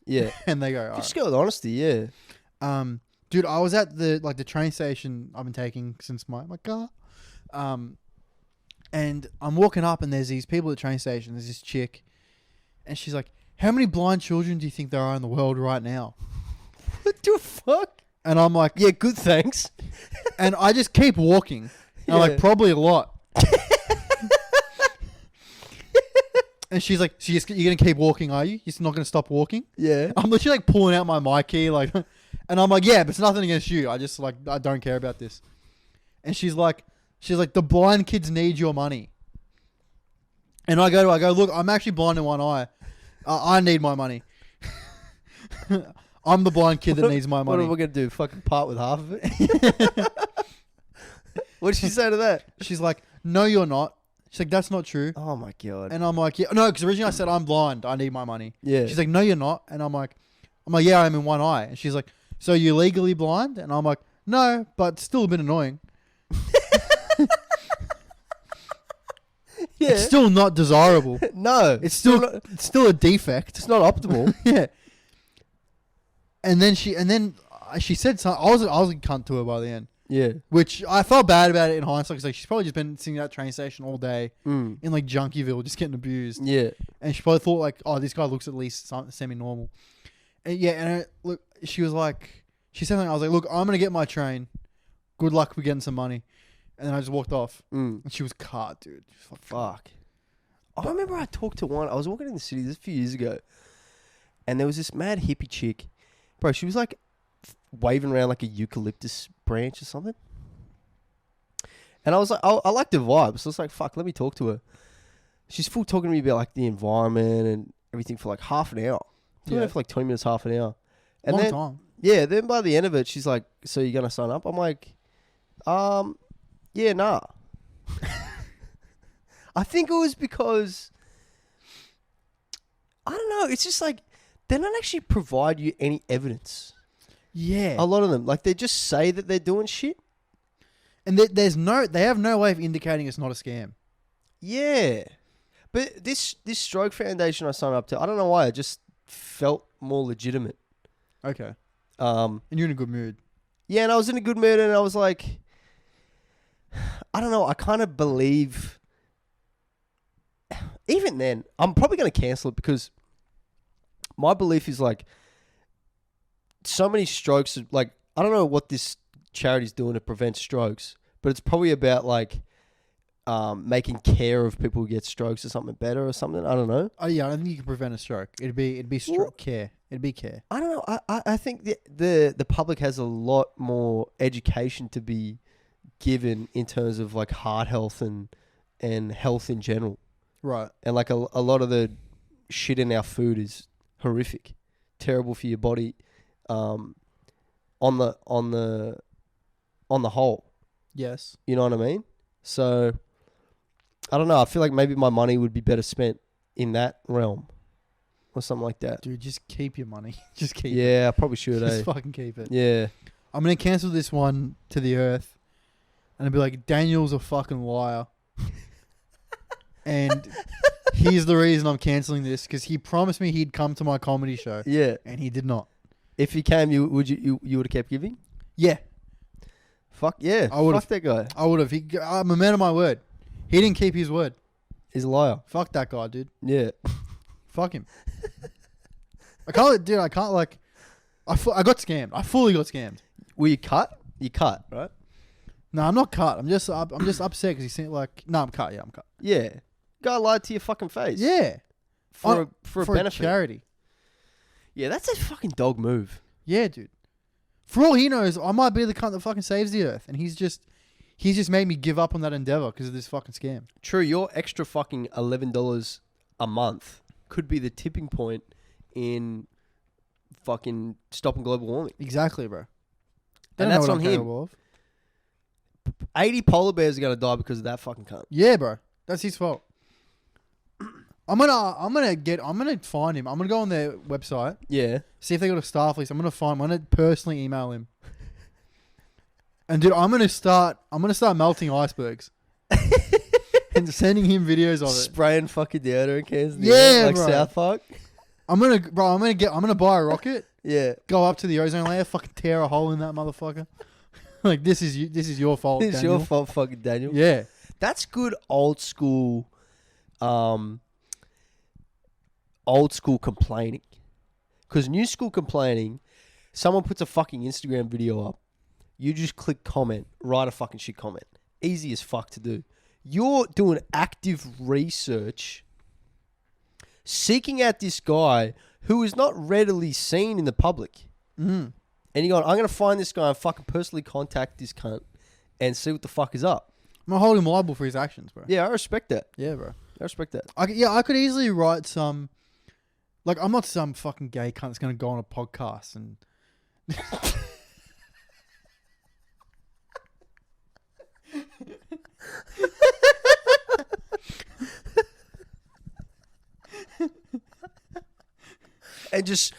B: Yeah.
C: And they go, all
B: Just
C: right.
B: go with honesty, yeah.
C: Dude, I was at the train station I've been taking since my car. And I'm walking up and there's these people at the train station. There's this chick. And she's like, how many blind children do you think there are in the world right now?
B: What the fuck?
C: And I'm like,
B: Yeah, good thanks.
C: and I just keep walking. And I'm like,
B: Yeah.
C: probably a lot. And she's like, so you're going to keep walking, are you? You're not going to stop walking?
B: Yeah.
C: I'm literally like pulling out my mic key, like, and I'm like, yeah, but it's nothing against you. I just like, I don't care about this. And she's like, the blind kids need your money. And I go, look, I'm actually blind in one eye. I need my money. I'm the blind kid that needs my
B: What
C: money.
B: am I going to do? Fucking part with half of it? What did she say to that?
C: She's like, no, you're not. She's like, that's not true.
B: Oh, my God.
C: And I'm like, yeah, no, because originally I said I'm blind. I need my money.
B: Yeah.
C: She's like, no, you're not. And I'm like, yeah, I'm in one eye. And she's like, so you're legally blind? And I'm like, no, but still a bit annoying.
B: Yeah.
C: It's still not desirable.
B: No.
C: It's still a defect.
B: It's not optimal.
C: Yeah. And then she said something. I was a cunt to her by the end,
B: Yeah.
C: which I felt bad about it in hindsight because like she's probably just been sitting at that train station all day
B: Mm.
C: in like Junkieville, just getting abused.
B: Yeah.
C: And she probably thought like, oh, this guy looks at least semi-normal. And yeah, and look, she was like, she said something. I was like, look, I'm gonna get my train. Good luck with getting some money. And then I just walked off.
B: Mm.
C: And she was cut, dude. She was
B: Fuck. I remember I talked to one. I was walking in the city this a few years ago, and there was this mad hippie chick. Bro, she was like waving around like a eucalyptus branch or something. And I was like, I like the vibe. So I was like, fuck, let me talk to her. She's full talking to me about like the environment and everything for like half an hour. Talking to her for like 20 minutes, half an hour. And
C: long
B: then,
C: time.
B: yeah, then by the end of it, she's like, so you're going to sign up? I'm like, yeah, nah. I think it was because, I don't know, it's just like, they don't actually provide you any evidence.
C: Yeah.
B: A lot of them. Like, they just say that they're doing shit.
C: And they have no way of indicating it's not a scam.
B: Yeah. But this stroke foundation I signed up to, I don't know why, it just felt more legitimate.
C: Okay.
B: And
C: And you're in a good mood.
B: yeah, and I was in a good mood and I was like, I don't know, I kind of believe, even then, I'm probably going to cancel it because my belief is like, so many strokes, like, I don't know what this charity's doing to prevent strokes, but it's probably about like, making care of people who get strokes or something better or something. I don't know.
C: Oh yeah, I don't think you can prevent a stroke. It'd be stroke care. It'd be care.
B: I don't know. I think the public has a lot more education to be given in terms of like heart health and health in general.
C: Right.
B: And like a lot of the shit in our food is horrific, terrible for your body. On the whole,
C: Yes.
B: you know what I mean? So I don't know. I feel like maybe my money would be better spent in that realm or something like that.
C: Dude, just keep your money. Just keep it.
B: Yeah, I probably should.
C: Just
B: Eh?
C: fucking keep it.
B: Yeah.
C: I'm gonna cancel this one to the earth, and I'll be like, Daniel's a fucking liar. And here's the reason I'm canceling this because he promised me he'd come to my comedy show,
B: Yeah.
C: and he did not.
B: If he came, you would have kept giving?
C: Yeah,
B: Fuck yeah.
C: I would've.
B: Fuck that guy.
C: I would have. I'm a man of my word. He didn't keep his word.
B: He's a liar.
C: Fuck that guy, dude.
B: Yeah.
C: Fuck him. I can't, dude. I can't like. I got scammed. I fully got scammed.
B: Were you cut? You cut, right?
C: No, I'm not cut. I'm just upset because he seemed like. No, I'm cut. Yeah, I'm cut.
B: Yeah. Guy lied to your fucking face.
C: Yeah,
B: For a
C: a
B: benefit.
C: charity.
B: Yeah, that's a fucking dog move.
C: Yeah, dude. For all he knows, I might be the cunt that fucking saves the earth, and he's just made me give up on that endeavor because of this fucking scam.
B: True, your extra fucking $11 a month could be the tipping point in fucking stopping global warming.
C: Exactly, bro.
B: And that's on him. 80 polar bears are gonna die because of that fucking cunt.
C: Yeah, bro. That's his fault. I'm gonna find him. I'm gonna go on their website,
B: Yeah.
C: see if they got a staff list. I'm gonna personally email him. And dude, I'm gonna start melting icebergs. And sending him videos of it.
B: Spraying fucking deodorant cans. In the
C: Yeah,
B: air, like
C: bro.
B: South Park.
C: I'm gonna buy a rocket,
B: Yeah.
C: go up to the ozone layer, fucking tear a hole in that motherfucker. Like this is your fault.
B: It's
C: Daniel.
B: your fault, fucking Daniel.
C: Yeah.
B: That's good old school complaining. Because new school complaining, someone puts a fucking Instagram video up, you just click comment, write a fucking shit comment. Easy as fuck to do. You're doing active research, seeking out this guy who is not readily seen in the public.
C: Mm.
B: And you're going, I'm going to find this guy and fucking personally contact this cunt and see what the fuck is up.
C: I'm gonna hold him liable for his actions, bro.
B: Yeah, I respect that.
C: Yeah, bro.
B: I respect that.
C: I could easily write some. Like, I'm not some fucking gay cunt that's gonna go on a podcast and.
B: And just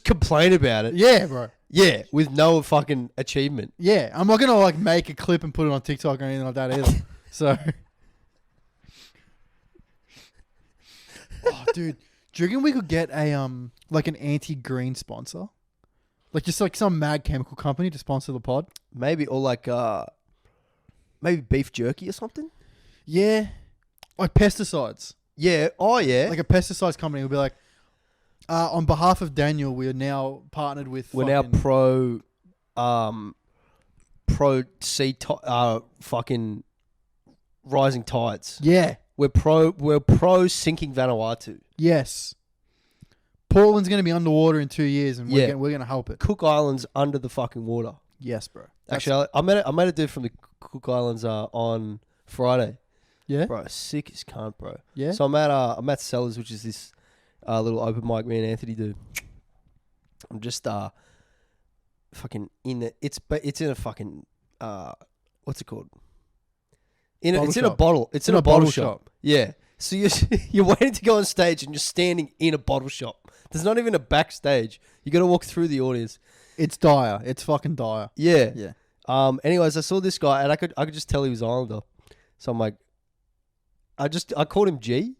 B: complain about it.
C: Yeah, bro.
B: Yeah, with no fucking achievement.
C: Yeah, I'm not gonna like make a clip and put it on TikTok or anything like that either. So. Oh, dude, do you reckon we could get a like an anti-green sponsor, like just like some mad chemical company to sponsor the pod?
B: Maybe, or like, maybe beef jerky or something?
C: Yeah, like pesticides.
B: Yeah. Oh, yeah.
C: Like a pesticides company would be like, on behalf of Daniel, we are now partnered with.
B: We're now pro fucking rising tides.
C: Yeah.
B: We're pro sinking Vanuatu.
C: Yes. Portland's going to be underwater in 2 years, and we're going to help it.
B: Cook Islands under the fucking water.
C: Yes, bro.
B: Actually, I met a dude from the Cook Islands on Friday.
C: Yeah.
B: Bro, sick as cunt, bro.
C: Yeah.
B: So I'm at Sellers, which is this little open mic me and Anthony do. I'm just fucking in it. It's in a fucking what's it called? It's in a bottle. It's in a bottle shop. Yeah. So you're waiting to go on stage and you're standing in a bottle shop. There's not even a backstage. You got to walk through the audience.
C: It's dire. It's fucking dire.
B: Yeah.
C: Yeah.
B: Anyways, I saw this guy and I could just tell he was Islander. So I'm like, I called him G.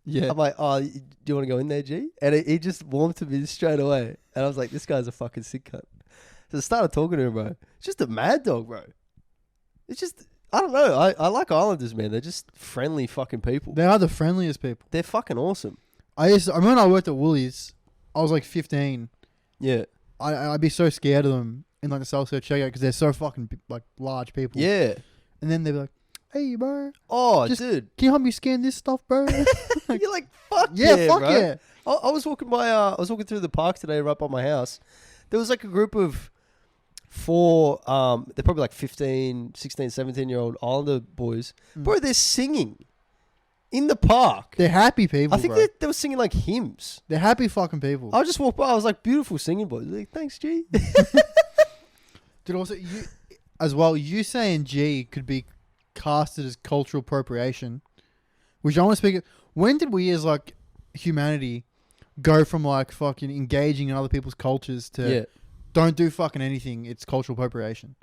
C: Yeah.
B: I'm like, oh, do you want to go in there, G? And he just warmed to me straight away. And I was like, this guy's a fucking sick cunt. So I started talking to him, bro. It's just a mad dog, bro. It's just, I don't know. I like Islanders, man. They're just friendly fucking people.
C: They are the friendliest people.
B: They're fucking awesome.
C: I remember when I worked at Woolies, I was like 15.
B: Yeah.
C: I'd be so scared of them in like the self-serve checkout because they're so fucking like large people.
B: Yeah.
C: And then they'd be like, hey, bro.
B: Oh,
C: Just-
B: dude.
C: Can you help me scan this stuff, bro?
B: You're like, fuck
C: yeah, fuck
B: bro.
C: yeah.
B: I was walking by. I was walking through the park today, right by my house. There was like a group of 4. They're probably like 15, 16, 17-year-old Islander boys. Bro, they're singing in the park.
C: They're happy people,
B: I think
C: bro.
B: they were singing like hymns.
C: They're happy fucking people.
B: I just walked by. I was like, beautiful singing boys. Like, thanks, G.
C: Dude, also, you saying G could be casted as cultural appropriation, which I want to speak of. When did we as like humanity go from like fucking engaging in other people's cultures to don't do fucking anything? It's cultural appropriation.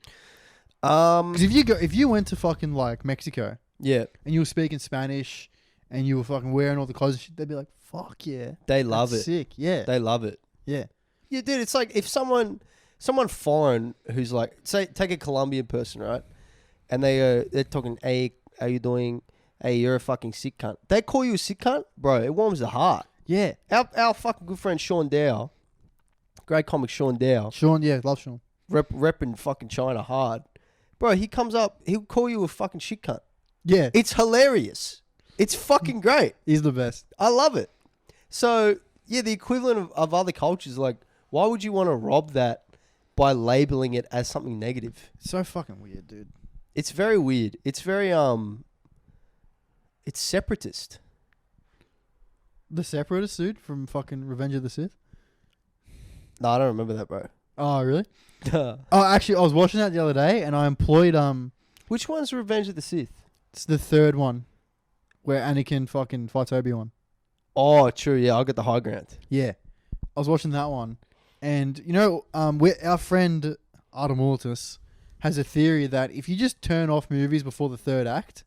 C: Because if you went to fucking like Mexico,
B: yeah,
C: and you were speaking Spanish and you were fucking wearing all the clothes, and shit, they'd be like, "Fuck yeah,
B: they love
C: that's
B: it.
C: sick, yeah,
B: They love it.
C: yeah,
B: Yeah, dude. It's like if someone foreign who's like, say, take a Colombian person, right? And they're talking, hey, how you doing? Hey, you're a fucking sick cunt. They call you a sick cunt? Bro, it warms the heart.
C: yeah."
B: Our fucking good friend Sean Dow, great comic Sean Dow,
C: Sean, yeah, love Sean.
B: repping fucking China hard. Bro, he comes up, he'll call you a fucking shit cunt.
C: Yeah,
B: It's hilarious. It's fucking great.
C: he's the best.
B: I love it. So, yeah, the equivalent of other cultures, like, why would you want to rob that by labeling it as something negative?
C: So fucking weird, dude.
B: It's very weird. It's very, it's separatist.
C: The Separatist dude from fucking Revenge of the Sith.
B: No, I don't remember that, bro.
C: Oh, really? Oh, actually, I was watching that the other day, and I employed
B: Which one's Revenge of the Sith?
C: It's the third one where Anakin fucking fights Obi-Wan.
B: Oh, true. Yeah, I got the high ground.
C: Yeah. I was watching that one. And, our friend Adam Mortis has a theory that if you just turn off movies before the third act,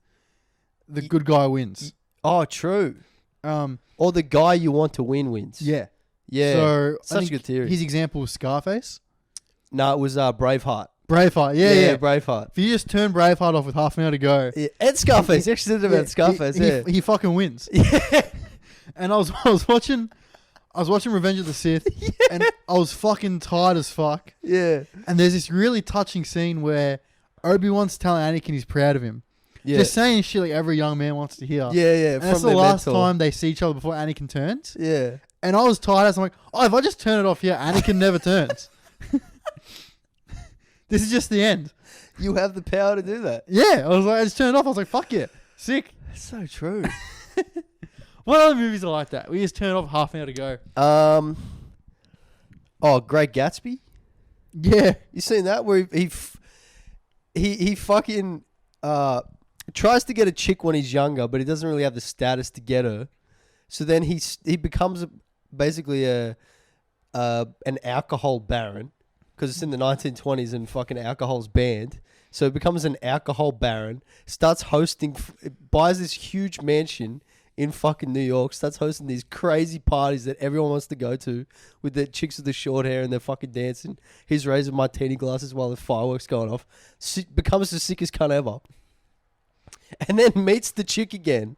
C: the good guy wins.
B: Oh, true. Or the guy you want to win wins.
C: Yeah.
B: Yeah.
C: So
B: Such a good theory.
C: His example was Scarface.
B: No, it was Braveheart.
C: Braveheart. Yeah.
B: Braveheart.
C: If you just turn Braveheart off with half an hour to go.
B: Yeah. And Scarface. You actually said about Scarface.
C: He fucking wins.
B: Yeah.
C: And I was watching Revenge of the Sith, and I was fucking tired as fuck.
B: Yeah.
C: And there's this really touching scene where Obi-Wan's telling Anakin he's proud of him.
B: Yeah.
C: Just saying shit like every young man wants to hear.
B: Yeah.
C: And that's the last time they see each other before Anakin turns.
B: Yeah.
C: And I was tired as I'm like, oh, if I just turn it off here, Anakin never turns. This is just the end.
B: You have the power to do that.
C: Yeah. I was like, I just turned it off. I was like, fuck yeah. Sick.
B: That's so true.
C: What other movies are like that? We just turn it off half an hour to go.
B: Great Gatsby.
C: Yeah.
B: You seen that where he fucking tries to get a chick when he's younger, but he doesn't really have the status to get her. So then he becomes basically an alcohol baron because it's in the 1920s and fucking alcohol's banned. So he becomes an alcohol baron, starts hosting, buys this huge mansion in fucking New York, starts hosting these crazy parties that everyone wants to go to with the chicks with the short hair and they're fucking dancing. He's raising martini glasses while the fireworks going off. Becomes the sickest cunt ever. And then meets the chick again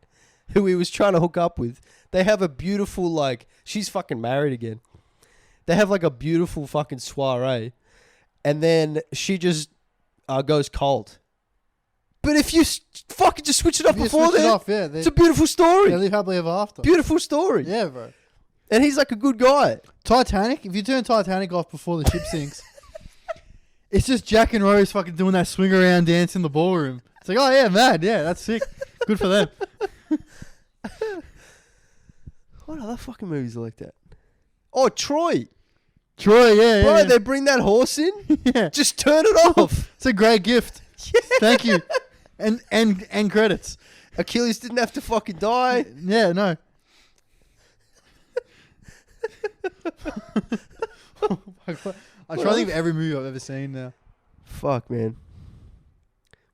B: who he was trying to hook up with. They have a beautiful, she's fucking married again. They have a beautiful fucking soiree. And then she just goes cold. But if you fucking just switch it off before then, it's a beautiful story.
C: They live happily ever after.
B: Beautiful story.
C: Yeah, bro.
B: And he's a good guy.
C: Titanic, if you turn Titanic off before the ship sinks, it's just Jack and Rose fucking doing that swing around dance in the ballroom. It's like, oh yeah, mad. Yeah, that's sick. Good for them.
B: What other fucking movies are like that? Oh, Troy.
C: Troy, yeah.
B: Bro, they bring that horse in?
C: Yeah.
B: Just turn it off.
C: It's a great gift.
B: Yeah.
C: Thank you. And credits.
B: Achilles didn't have to fucking die.
C: Yeah, no. Oh my God. I'm trying to think of every movie I've ever seen now.
B: Fuck, man.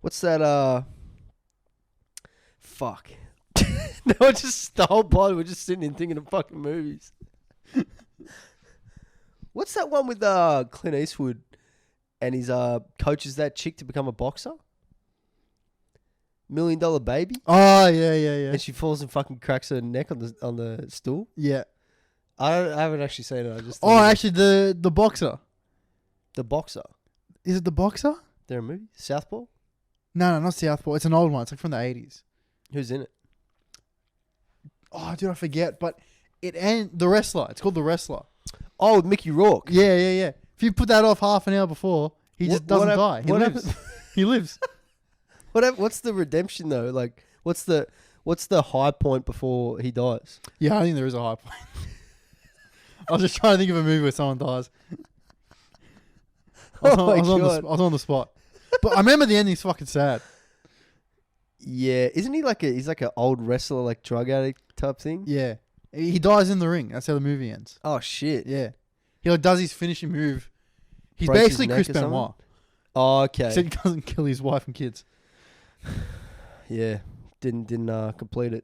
B: What's that, Fuck. No, just the whole pod, we're just sitting and thinking of fucking movies. What's that one with Clint Eastwood and his coaches that chick to become a boxer? $1 Million Baby?
C: Oh, yeah.
B: And she falls and fucking cracks her neck on the stool?
C: Yeah.
B: I haven't actually seen it. I just
C: actually, the boxer.
B: The Boxer.
C: Is it The Boxer?
B: They're a movie? Southpaw?
C: No, not Southpaw. It's an old one. It's from the 80s.
B: Who's in it?
C: Oh, dude, I forget. But The Wrestler. It's called The Wrestler.
B: Oh, Mickey Rourke.
C: Yeah. If you put that off half an hour before, he just doesn't die. He lives. He lives.
B: What's the redemption though? What's the high point before he dies?
C: Yeah, I think there is a high point. I was just trying to think of a movie where someone dies. I was on the spot. But I remember the ending's fucking sad.
B: Yeah, isn't he he's like an old wrestler, drug addict type thing?
C: Yeah. He dies in the ring. That's how the movie ends.
B: Oh shit.
C: Yeah. He does his finishing move. He's
B: Breaks
C: basically
B: his neck
C: Chris
B: or
C: Benoit.
B: Oh, okay.
C: Except he doesn't kill his wife and kids.
B: Yeah. Didn't complete it.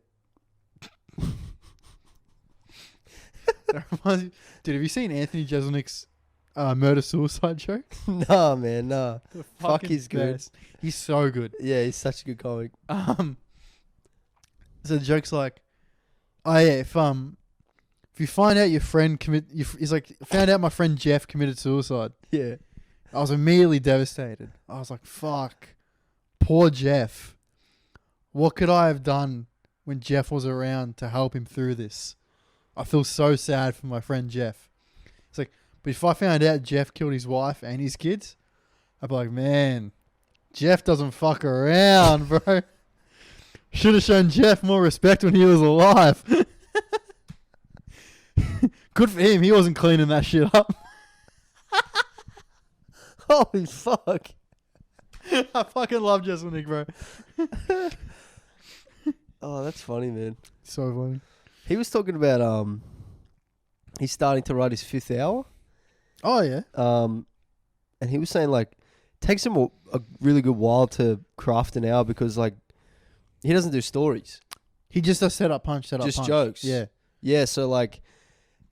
C: That reminds me, dude, have you seen Anthony Jeselnik's murder-suicide joke?
B: Nah, man, nah. Fuck, he's good.
C: Best. He's so good.
B: Yeah, he's such a good comic.
C: So the joke's like, oh yeah, if you find out your friend found out my friend Jeff committed suicide.
B: Yeah.
C: I was immediately devastated. I was like, fuck, poor Jeff. What could I have done when Jeff was around to help him through this? I feel so sad for my friend Jeff. It's like, but if I found out Jeff killed his wife and his kids, I'd be like, man, Jeff doesn't fuck around, bro. Should have shown Jeff more respect when he was alive. Good for him. He wasn't cleaning that shit up.
B: Holy fuck.
C: I fucking love Jeselnik, bro.
B: Oh, that's funny, man.
C: So funny.
B: He was talking about he's starting to write his 5th hour.
C: Oh yeah.
B: And he was saying like it takes him a really good while to craft an hour because like he doesn't do stories.
C: He just does set up punch.
B: Just jokes.
C: Yeah.
B: Yeah, so like,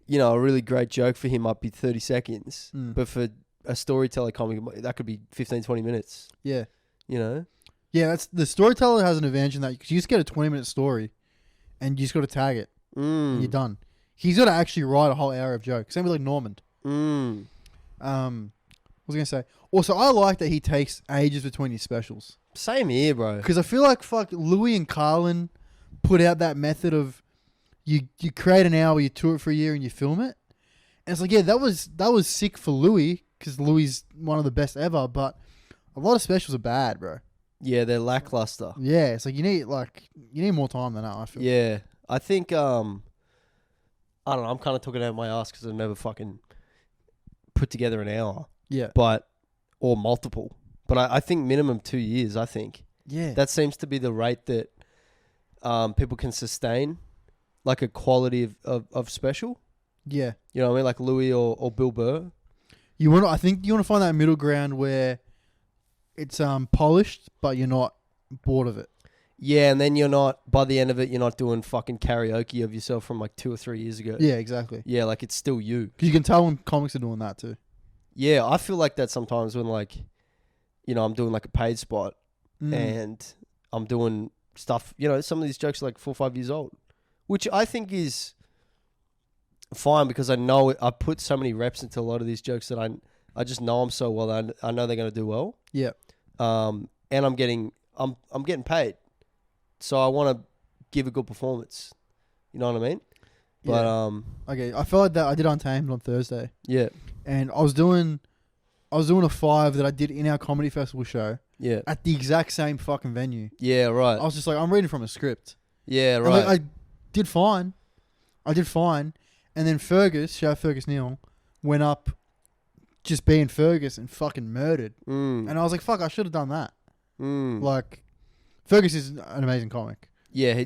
B: you know, a really great joke for him might be 30 seconds.
C: Mm.
B: But for a storyteller comic, that could be 15, 20 minutes.
C: Yeah.
B: You know?
C: Yeah, that's the storyteller has an advantage in that because you just get a 20-minute story, and you just got to tag it, and you're done. He's got to actually write a whole hour of jokes. Same with like Normand. What was I gonna say? Also, I like that he takes ages between his specials
B: Same here, bro.
C: because I feel like Louis and Carlin put out that method of you create an hour, you tour it for a year, and you film it. And it's like, yeah, that was sick for Louis because Louis is one of the best ever, but a lot of specials are bad, bro.
B: Yeah, they're lackluster.
C: Yeah, it's like you need more time than that, I feel.
B: Yeah. I think, I don't know, I'm kind of talking out of my ass because I've never fucking put together an hour.
C: Yeah.
B: Or multiple. But I think minimum 2 years, I think.
C: Yeah.
B: That seems to be the rate that people can sustain, like a quality of special.
C: Yeah.
B: You know what I mean? Like Louis or Bill Burr.
C: I think you want to find that middle ground where it's polished, but you're not bored of it.
B: Yeah, and then you're not, by the end of it, you're not doing fucking karaoke of yourself from like 2 or 3 years ago.
C: Yeah, exactly.
B: Yeah, like it's still you.
C: Because you can tell when comics are doing that too.
B: Yeah, I feel like that sometimes when like, you know, I'm doing like a paid spot and I'm doing stuff, you know, some of these jokes are like 4 or 5 years old, which I think is fine because I know I put so many reps into a lot of these jokes that I just know them so well that I know they're going to do well.
C: Yeah.
B: And I'm getting paid. So I want to give a good performance. You know what I mean?
C: Yeah.
B: But
C: Okay, I felt like that. I did Untamed on Thursday.
B: yeah.
C: And I was doing a 5 that I did in our comedy festival show.
B: Yeah.
C: At the exact same fucking venue.
B: Yeah, right.
C: I was just like, I'm reading from a script.
B: Yeah,
C: And
B: right.
C: I did fine. And then Fergus Neal, went up just being Fergus and fucking murdered. And I was like, fuck, I should have done that. Like, Fergus is an amazing comic.
B: Yeah,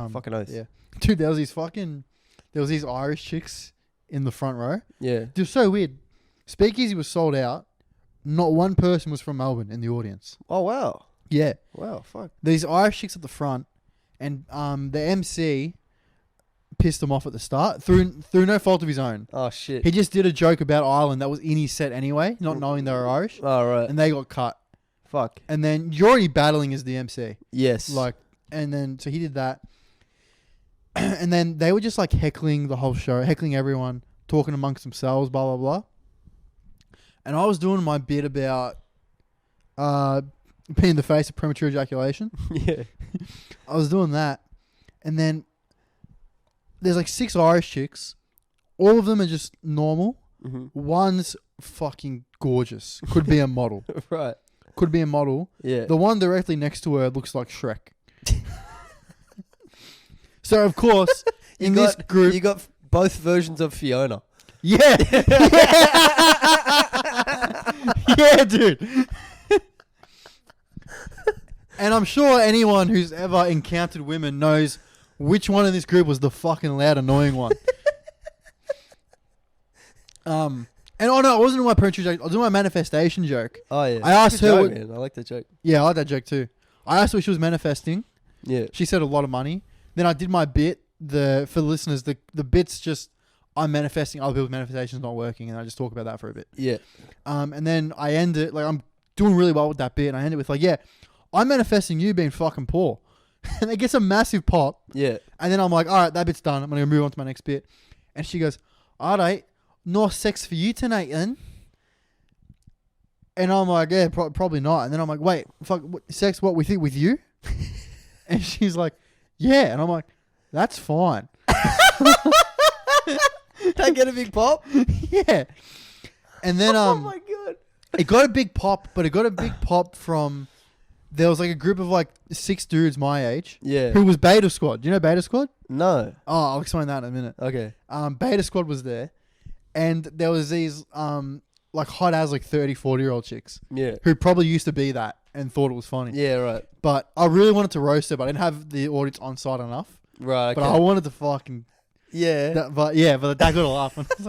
B: fucking oath.
C: Yeah. Dude, there was these Irish chicks in the front row.
B: Yeah.
C: It was so weird. Speakeasy was sold out. Not one person was from Melbourne in the audience.
B: Oh, wow.
C: Yeah.
B: Wow, fuck.
C: These Irish chicks at the front, and the MC pissed them off at the start through no fault of his own.
B: Oh, shit.
C: He just did a joke about Ireland that was in his set anyway, not knowing they were Irish.
B: Oh, right.
C: And they got cut.
B: Fuck.
C: And then you're already battling as the MC.
B: Yes.
C: And then, so he did that. And then they were just like heckling the whole show, heckling everyone, talking amongst themselves, blah, blah, blah. And I was doing my bit about being the face of premature ejaculation.
B: Yeah.
C: I was doing that. And then there's like 6 Irish chicks. All of them are just normal.
B: Mm-hmm.
C: One's fucking gorgeous. Could be a model.
B: Right.
C: Could be a model.
B: Yeah.
C: The one directly next to her looks like Shrek. So, of course, in this group...
B: You got both versions of Fiona.
C: Yeah. Yeah, dude. And I'm sure anyone who's ever encountered women knows which one in this group was the fucking loud, annoying one. And oh no, it wasn't my premature joke. I was doing my manifestation joke.
B: Oh, yeah.
C: I asked
B: Good
C: her
B: joke, man. I like that joke.
C: Yeah, I like that joke too. I asked her what she was manifesting.
B: Yeah.
C: She said a lot of money. Then I did my bit. For the listeners, the bit's just I'm manifesting other people's manifestations not working, and I just talk about that for a bit.
B: Yeah.
C: And then I end it like I'm doing really well with that bit, and I end it with like, yeah, I'm manifesting you being fucking poor, and it gets a massive pop.
B: Yeah.
C: And then I'm like, all right, that bit's done. I'm gonna move on to my next bit, and she goes, all right, no sex for you tonight, then. And I'm like, yeah, probably not. And then I'm like, wait, fuck, sex? What with you? And she's like, yeah. And I'm like, that's fine.
B: Don't get a big pop?
C: Yeah. And then
B: oh my god.
C: It got a big pop, but it got a big pop from there was like a group of like 6 dudes my age.
B: Yeah.
C: Who was Beta Squad. Do you know Beta Squad?
B: No.
C: Oh, I'll explain that in a minute.
B: Okay.
C: Beta Squad was there, and there was these like hot as like 30, 40-year-old chicks.
B: Yeah.
C: Who probably used to be that and thought it was funny.
B: Yeah, right.
C: But I really wanted to roast her, but I didn't have the audience on side enough.
B: Right, okay.
C: But I wanted to fucking...
B: Yeah.
C: but that got a laugh. It's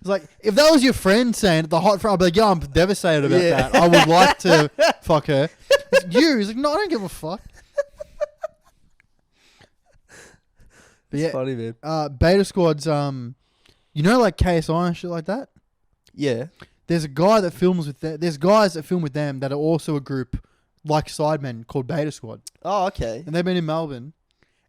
C: like, if that was your friend saying the hot friend, I'd be like, yeah, I'm devastated about that. I would like to fuck her. It's you. He's like, no, I don't give a fuck. But
B: It's funny, man.
C: Beta Squad's, you know, like KSI and shit like that?
B: Yeah.
C: There's a guy that films with them. There's guys that film with them that are also a group like Sidemen called Beta Squad.
B: Oh, okay.
C: And they've been in Melbourne.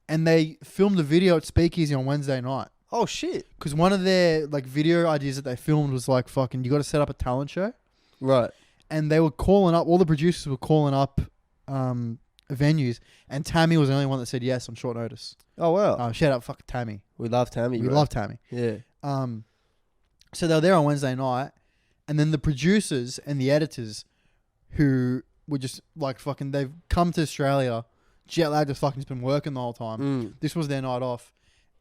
C: And they filmed a video at Speakeasy on Wednesday night.
B: Oh, shit.
C: Because one of their like video ideas that they filmed was like, fucking, you got to set up a talent show.
B: Right.
C: And they were calling up, all the producers were calling up venues. And Tammy was the only one that said yes on short notice.
B: Oh, wow.
C: Shout out fucking Tammy.
B: We love Tammy,
C: We
B: bro.
C: love Tammy.
B: Yeah.
C: So they were there on Wednesday night. And then the producers and the editors who were just like fucking, they've come to Australia, jet lagged as fucking, just been working the whole time. This was their night off.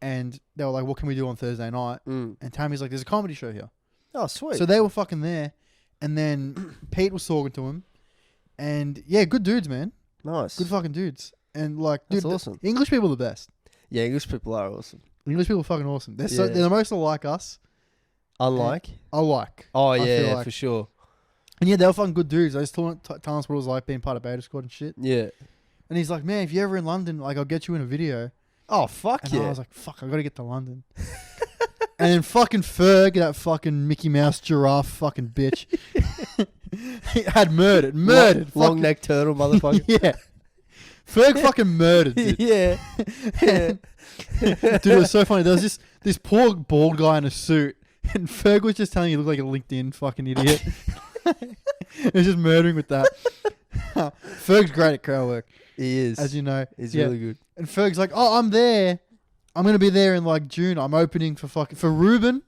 C: And they were like, what can we do on Thursday night? And Tammy's like, there's a comedy show here.
B: Oh, sweet.
C: So they were fucking there. And then Pete was talking to him. And yeah, good dudes, man.
B: Nice.
C: Good fucking dudes. And like,
B: That's
C: dude,
B: awesome.
C: English people are the best.
B: Yeah, English people are awesome.
C: English people are fucking awesome. They're
B: Yeah.
C: they're the most alike us.
B: Unlike?
C: Alike.
B: Oh,
C: I
B: yeah,
C: feel
B: yeah,
C: like.
B: for sure.
C: And yeah, they were fucking good dudes. I just telling us what it was like being part of Beta Squad and shit.
B: Yeah.
C: And he's like, man, if you're ever in London, like, I'll get you in a video.
B: Oh, fuck
C: And
B: yeah.
C: I was like, fuck, I gotta get to London. And then fucking Ferg, that fucking Mickey Mouse giraffe fucking bitch, he had murdered.
B: Long
C: fucking-
B: neck turtle, motherfucker.
C: Yeah. Ferg fucking murdered, dude.
B: Yeah. Yeah.
C: Dude, it was so funny. There was this poor bald guy in a suit, and Ferg was just telling you, you look like a LinkedIn fucking idiot. He was just murdering with that. Ferg's great at crowd work,
B: He is.
C: as you know.
B: He's
C: Yeah.
B: really good.
C: And Ferg's like, oh, I'm there. I'm going to be there in like June. I'm opening for Ruben,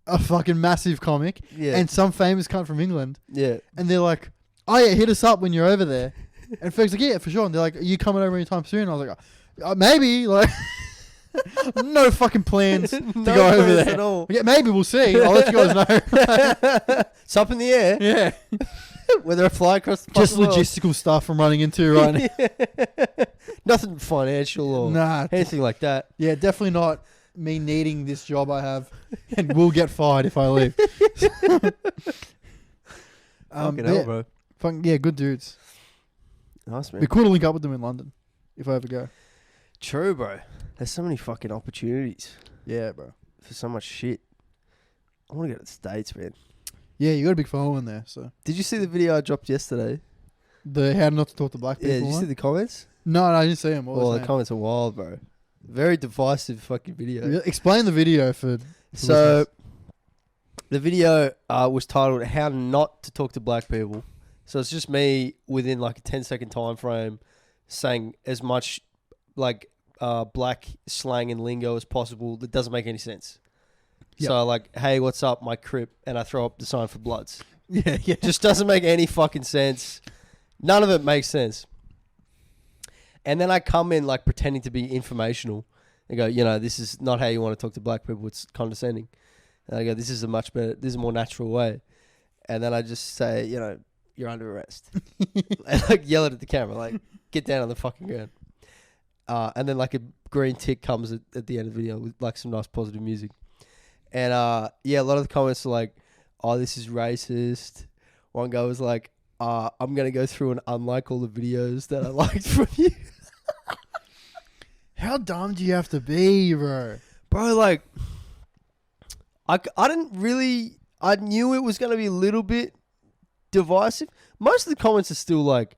C: a fucking massive comic,
B: Yeah.
C: and some famous cunt from England.
B: Yeah.
C: And they're like, oh yeah, hit us up when you're over there. And Ferg's like, yeah, for sure. And they're like, are you coming over anytime soon? I was like, maybe. Like, no fucking plans to
B: No
C: go over
B: plans
C: there.
B: at all.
C: Yeah, maybe we'll see. I'll let you guys know.
B: It's up in the air.
C: Yeah.
B: Whether I fly across the
C: Just
B: fucking world.
C: logistical stuff I'm running into right now.
B: Nothing financial or
C: Nah.
B: anything like that.
C: Yeah, definitely not me needing this job I have and will get fired if I leave.
B: Fucking hell, bro.
C: Fucking, yeah, good dudes.
B: Nice, man.
C: Be cool to link up with them in London if I ever go.
B: True, bro. There's so many fucking opportunities
C: Yeah, bro.
B: for so much shit. I want to go to the States, man.
C: Yeah, you got a big following there. So
B: Did you see the video I dropped yesterday?
C: the how not to talk to black people.
B: Yeah, did you
C: one?
B: see the comments?
C: No, I didn't see him. What was
B: Oh, the
C: his
B: comments are wild, bro. Very divisive fucking video.
C: name? Explain the video for.
B: So,
C: listeners.
B: the video was titled "How Not to Talk to Black People." So it's just me within like a 10-second time frame, saying as much like black slang and lingo as possible that doesn't make any sense.
C: Yep.
B: So like, hey, what's up, my crip? And I throw up the sign for Bloods.
C: yeah, yeah.
B: Just doesn't make any fucking sense. None of it makes sense. And then I come in like pretending to be informational and go, you know, this is not how you want to talk to black people. It's condescending. And I go, this is a much better, this is a more natural way. And then I just say, you know, you're under arrest. And like yell it at the camera, like, get down on the fucking ground. And then like a green tick comes at the end of the video with like some nice positive music. And yeah, a lot of the comments are like, oh, this is racist. One guy was like, I'm going to go through and unlike all the videos that I liked from you.
C: How dumb do you have to be, bro?
B: Bro, like, I didn't really, I knew it was going to be a little bit divisive. Most of the comments are still like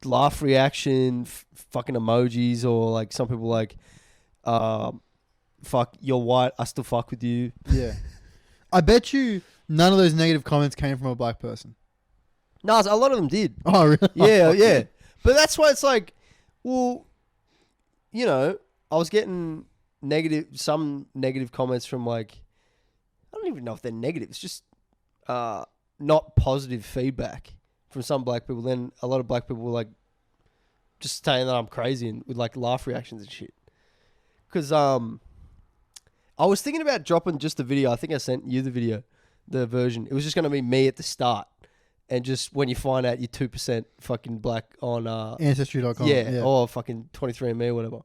B: laugh reaction, fucking emojis, or like some people like, fuck, you're white, I still fuck with you.
C: Yeah. I bet you none of those negative comments came from a black person.
B: No, a lot of them did.
C: Oh, really?
B: Yeah,
C: Oh,
B: yeah. But that's why it's like, well, you know, I was getting some negative comments from like, I don't even know if they're negative. It's just not positive feedback from some black people. Then a lot of black people were like, just saying that I'm crazy and with like laugh reactions and shit. Because I was thinking about dropping just the video. I think I sent you the video, the version. It was just going to be me at the start. and just when you find out you're 2% fucking black on
C: Ancestry.com.
B: yeah, or fucking 23andMe or whatever.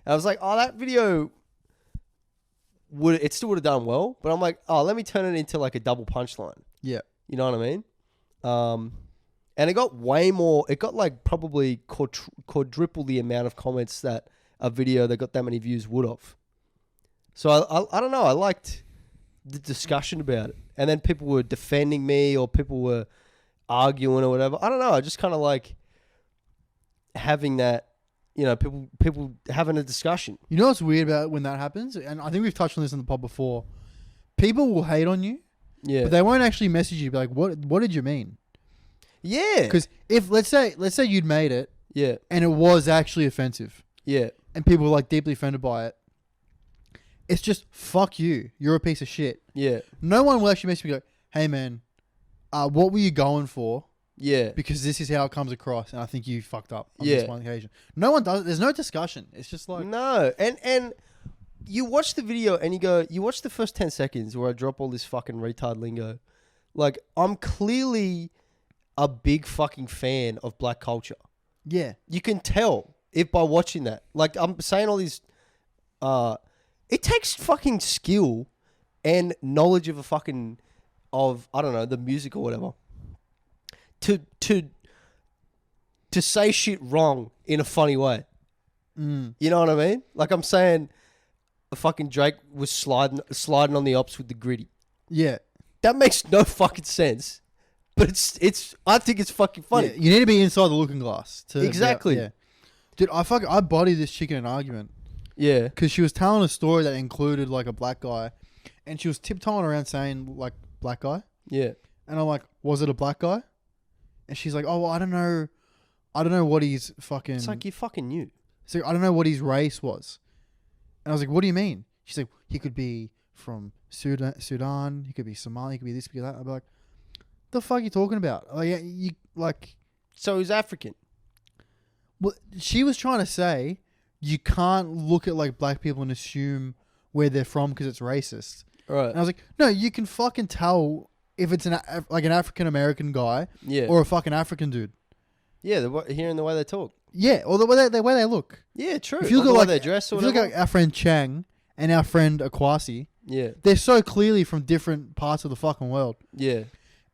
B: And I was like, oh, that video it still would have done well, but I'm like, oh, let me turn it into like a double punchline.
C: Yeah.
B: You know what I mean? And it got way more. It got like probably quadruple the amount of comments that a video that got that many views would have. So I don't know. I liked the discussion about it, and then people were defending me or people were arguing or whatever. I don't know. I just kind of like having that. You know, people having a discussion.
C: You know what's weird about when that happens? And I think we've touched on this in the pod before. People will hate on you, but they won't actually message you. Be like, what did you mean?
B: Yeah.
C: Because if let's say you'd made it, and it was actually offensive, and people were like deeply offended by it, it's just fuck you. You're a piece of shit.
B: Yeah.
C: No one will actually message me. Go, hey man, what were you going for?
B: Yeah.
C: Because this is how it comes across, and I think you fucked up on this one occasion. No one does it. There's no discussion. It's just like...
B: No. And you watch the video and you watch the first 10 seconds where I drop all this fucking retard lingo. Like, I'm clearly a big fucking fan of black culture.
C: Yeah.
B: You can tell if by watching that. Like, I'm saying all these... it takes fucking skill and knowledge of I don't know, the music or whatever. To say shit wrong in a funny way. You know what I mean? Like I'm saying a fucking Drake was sliding on the ops with the gritty.
C: Yeah.
B: That makes no fucking sense. But it's I think it's fucking funny.
C: Yeah, you need to be inside the looking glass.
B: Exactly.
C: Yeah. Dude, I bodied this chick in an argument.
B: Yeah.
C: Because she was telling a story that included like a black guy, and she was tiptoeing around saying like black guy.
B: Yeah.
C: And I'm like, was it a black guy? And she's like, oh, well, I don't know what he's fucking...
B: It's like you fucking knew.
C: So I don't know what his race was. And I was like, what do you mean? She's like, he could be from Sudan, he could be Somali, he could be this, he could be that. I'd be like, the fuck are you talking about? Like, you like...
B: So he's African.
C: Well, she was trying to say, you can't look at like black people and assume where they're from because it's racist.
B: Right.
C: And I was like, no, you can fucking tell if it's an African American guy, or a fucking African dude.
B: Yeah, hearing the way they talk.
C: Yeah, or the way they look.
B: Yeah, true.
C: If you look
B: at
C: at like
B: their dress, or
C: if you look at our friend Chang and our friend Akwasi, they're so clearly from different parts of the fucking world.
B: Yeah.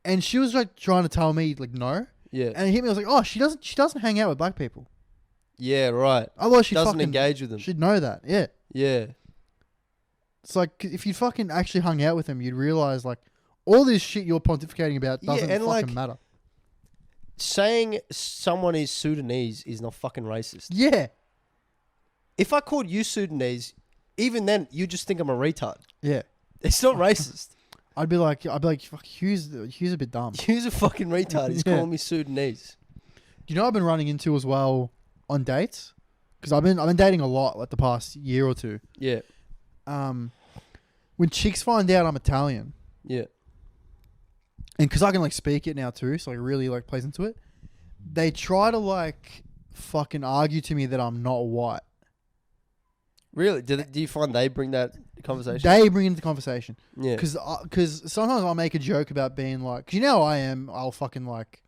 C: And she was like trying to tell me like no.
B: Yeah.
C: And it hit me. I was like, oh, she doesn't hang out with black people.
B: Yeah, right.
C: Otherwise, she
B: doesn't
C: fucking
B: engage with them.
C: She'd know that. Yeah.
B: Yeah.
C: It's like if you fucking actually hung out with them, you'd realize like all this shit you're pontificating about doesn't fucking
B: like,
C: matter.
B: Saying someone is Sudanese is not fucking racist.
C: Yeah.
B: If I called you Sudanese, even then you just think I'm a retard.
C: Yeah.
B: It's not racist.
C: I'd be like, fuck, Hugh's a bit dumb.
B: Hugh's a fucking retard. He's calling me Sudanese.
C: Do you know I've been running into as well on dates? Because I've been dating a lot like the past year or two.
B: Yeah.
C: When chicks find out I'm Italian.
B: Yeah.
C: And because I can like speak it now too, so it really like plays into it. They try to like fucking argue to me that I'm not white.
B: Really? Do you find they bring that conversation?
C: They bring it into the conversation.
B: Yeah.
C: Because sometimes I'll make a joke about being like, because you know how I am, I'll fucking like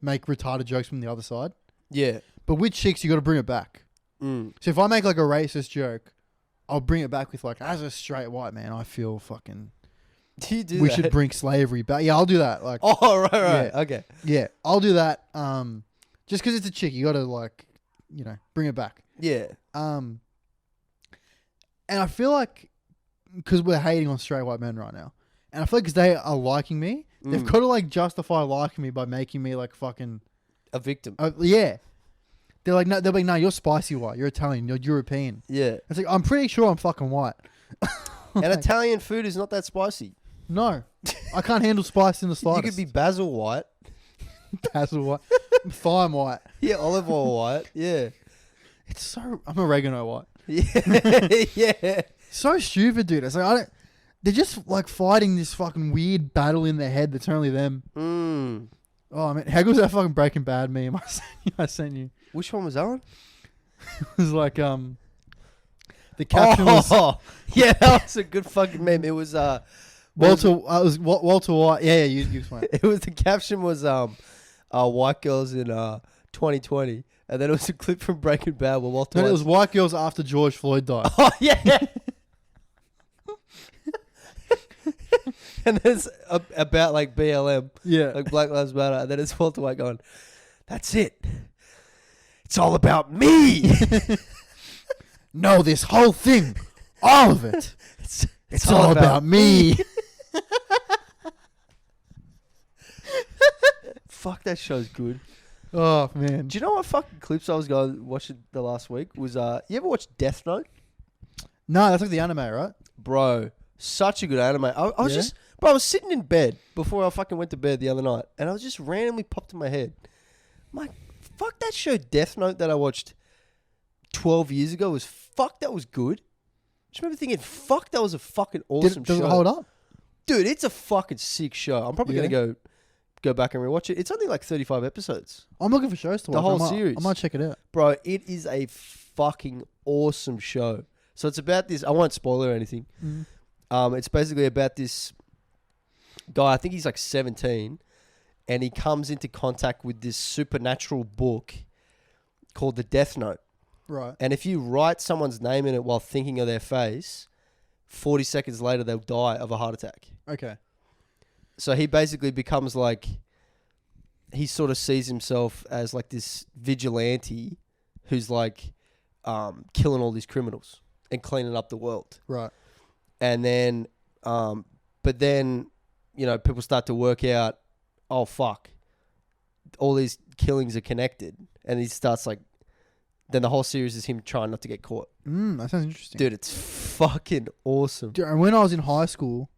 C: make retarded jokes from the other side.
B: Yeah.
C: But with chicks, you got to bring it back. So if I make like a racist joke, I'll bring it back with like, as a straight white man, I feel fucking...
B: Do you do
C: we
B: that?
C: should bring slavery back. Yeah, I'll do that. Like,
B: oh, right.
C: Yeah.
B: Okay.
C: Yeah, I'll do that. Just because it's a chick, you got to like, bring it back.
B: Yeah.
C: And I feel like because we're hating on straight white men right now, and I feel like because they are liking me, they've got to like justify liking me by making me like fucking
B: a victim.
C: Yeah. They're like, no, they'll be like, no, you're spicy white. You're Italian. You're European.
B: Yeah.
C: It's like, I'm pretty sure I'm fucking white.
B: And Italian food is not that spicy.
C: No. I can't handle spice in the slightest.
B: You could be basil white.
C: Basil white. Thyme white.
B: Yeah, olive oil white. Yeah.
C: It's so... I'm oregano white.
B: Yeah. Yeah.
C: So stupid, dude. It's like, they're just like fighting this fucking weird battle in their head that's only them. Oh, man. How good was that fucking Breaking Bad meme I sent you?
B: Which one was that one?
C: It was like, the caption was...
B: Yeah, that was a good fucking meme. It was,
C: Walter White. Yeah, you explain.
B: It was, the caption was white girls in 2020, and then it was a clip from Breaking Bad where Walter.
C: No,
B: White
C: it was white girls after George Floyd died.
B: Oh yeah. And then it's about like BLM,
C: Yeah.
B: like Black Lives Matter, and then it's Walter White going, "That's it. It's all about me."
C: No, this whole thing, all of it. It's all about me.
B: Fuck, that show's good.
C: Oh man.
B: Do you know what fucking clips I was going watching the last week? Was you ever watch Death Note?
C: No, that's like the anime, right?
B: Bro, such a good anime. I was
C: Yeah?
B: just, bro, I was sitting in bed before I fucking went to bed the other night, and I was just randomly popped in my head. I'm like, fuck, that show Death Note that I watched 12 years ago that was good. Just remember thinking, fuck, that was a fucking awesome show.
C: Does it hold up?
B: Dude, it's a fucking sick show. I'm probably
C: Yeah.
B: gonna go back and rewatch it. It's only like 35 episodes.
C: I'm looking for shows to watch.
B: The whole
C: I might,
B: series.
C: I might check it out.
B: Bro, it is a fucking awesome show. So it's about this, I won't spoil it or anything. It's basically about this guy, I think he's like 17, and he comes into contact with this supernatural book called the Death Note.
C: Right.
B: And if you write someone's name in it while thinking of their face, 40 seconds later they'll die of a heart attack.
C: Okay.
B: So he basically becomes like, he sort of sees himself as like this vigilante who's like killing all these criminals and cleaning up the world.
C: Right.
B: And then, but then, you know, people start to work out, oh fuck, all these killings are connected. And he starts like, then the whole series is him trying not to get caught.
C: That sounds interesting.
B: Dude, it's fucking awesome.
C: Dude, and when I was in high school,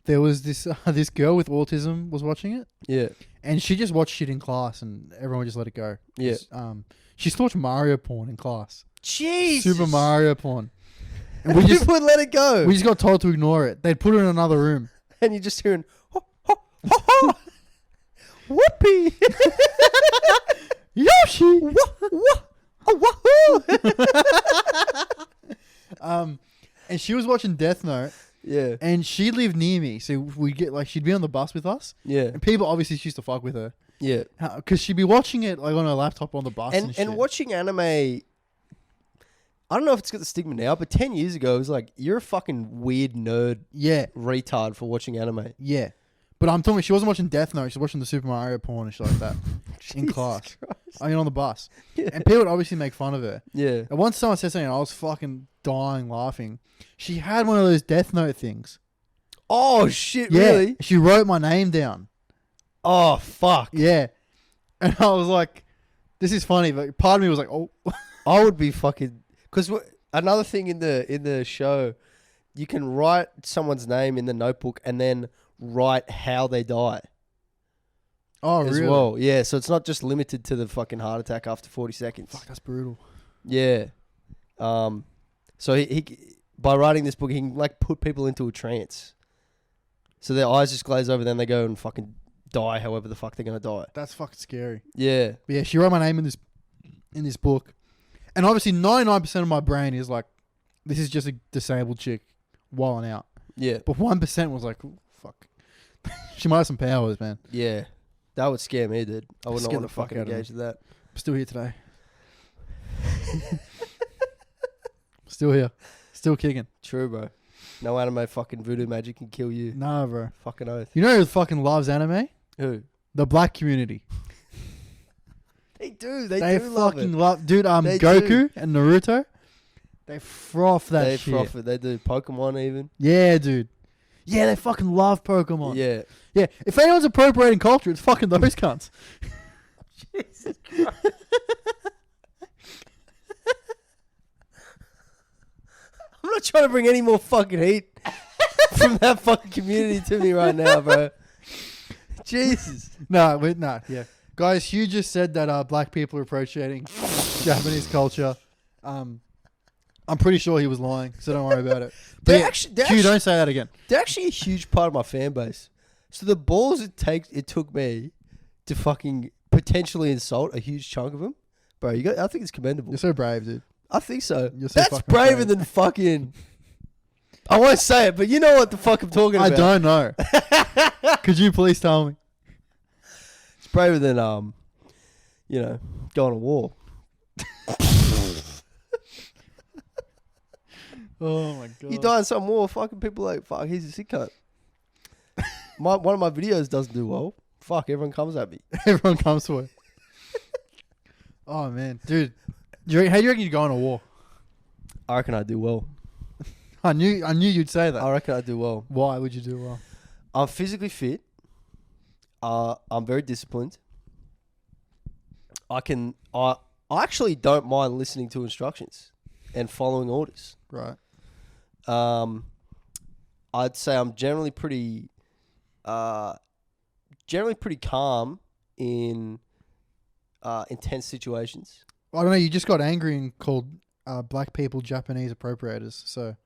C: there was this this girl with autism was watching it,
B: Yeah.
C: and she just watched shit in class, and everyone just let it go.
B: Yeah.
C: She used to watch Mario porn in class.
B: Jesus.
C: Super Mario porn. And
B: And we just would let it go.
C: we just got told to ignore it. They'd put it in another room.
B: And you're just hearing, ho, ho, ho, ho. Whoopee.
C: Yoshi.
B: Wah, wah, oh, wahoo.
C: And she was watching Death Note,
B: Yeah.
C: and she lived near me, so we get like she'd be on the bus with us,
B: Yeah.
C: and people obviously used to fuck with her
B: Yeah.
C: because she'd be watching it like on her laptop on the bus and shit.
B: And watching anime, I don't know if it's got the stigma now, but 10 years ago, it was like, you're a fucking weird nerd
C: Yeah,
B: retard for watching anime.
C: yeah. But I'm talking, she wasn't watching Death Note. She was watching the Super Mario porn and shit like that in
B: Jesus
C: class.
B: Christ.
C: I mean, on the bus.
B: Yeah.
C: And people would obviously make fun of her.
B: Yeah.
C: And once someone said something, I was fucking dying laughing. She had one of those Death Note things.
B: Oh, shit,
C: Yeah.
B: really?
C: She wrote my name down.
B: Oh, fuck.
C: Yeah. And I was like, this is funny. But part of me was like, oh.
B: I would be fucking... Because another thing in the show, you can write someone's name in the notebook and then write how they die
C: Oh,
B: as
C: really?
B: well. Yeah, so it's not just limited to the fucking heart attack after 40 seconds.
C: Fuck, that's brutal.
B: Yeah. So he by writing this book, he can like put people into a trance. So their eyes just glaze over, then they go and fucking die however the fuck they're going to die.
C: That's fucking scary.
B: Yeah.
C: But yeah, she wrote my name in this book. And obviously 99% of my brain is like, this is just a disabled chick wilding out.
B: Yeah.
C: But 1% was like, ooh, fuck. She might have some powers, man.
B: Yeah. That would scare me, dude. I would not
C: Scare
B: want
C: the
B: to
C: fuck
B: fucking
C: out of me.
B: engage with that.
C: I'm still here today. Still here. Still kicking.
B: True, bro. No anime fucking voodoo magic can kill you.
C: Nah, bro.
B: Fucking oath.
C: You know who fucking loves anime?
B: Who?
C: The black community.
B: They do. They do
C: fucking
B: love it.
C: love. Dude,
B: They
C: Goku
B: do.
C: and Naruto, they froth that
B: They
C: shit.
B: profit. They do. Pokemon even.
C: Yeah, dude. Yeah, they fucking love Pokemon.
B: Yeah.
C: Yeah. If anyone's appropriating culture, it's fucking those cunts.
B: Jesus Christ. I'm not trying to bring any more fucking heat from that fucking community to me right now, bro. Jesus.
C: Nah, yeah. Guys, Hugh just said that black people are appropriating Japanese culture. I'm pretty sure he was lying, so don't worry about it. But
B: They're
C: yeah,
B: actually,
C: Hugh, don't say that again.
B: they're actually a huge part of my fan base. So the balls it took me to fucking potentially insult a huge chunk of them, bro. I think it's commendable.
C: You're so brave, dude.
B: I think so.
C: You're so
B: That's
C: fucking
B: braver
C: brave.
B: than fucking I won't say it, but you know what the fuck I'm talking
C: I
B: about.
C: don't know. Could you please tell me?
B: It's braver than going to war.
C: Oh my god.
B: You die in some war, fucking people like, fuck, he's a sick cunt. One of my videos doesn't do well. Fuck, everyone comes at me.
C: Everyone comes to it. Oh man, dude. How do you reckon you'd go on a war?
B: I reckon I do well.
C: I knew you'd say that.
B: I reckon I do well.
C: Why would you do well?
B: I'm physically fit. I'm very disciplined. I actually don't mind listening to instructions and following orders.
C: Right.
B: I'd say I'm generally pretty calm in intense situations.
C: I don't know. You just got angry and called black people Japanese appropriators. So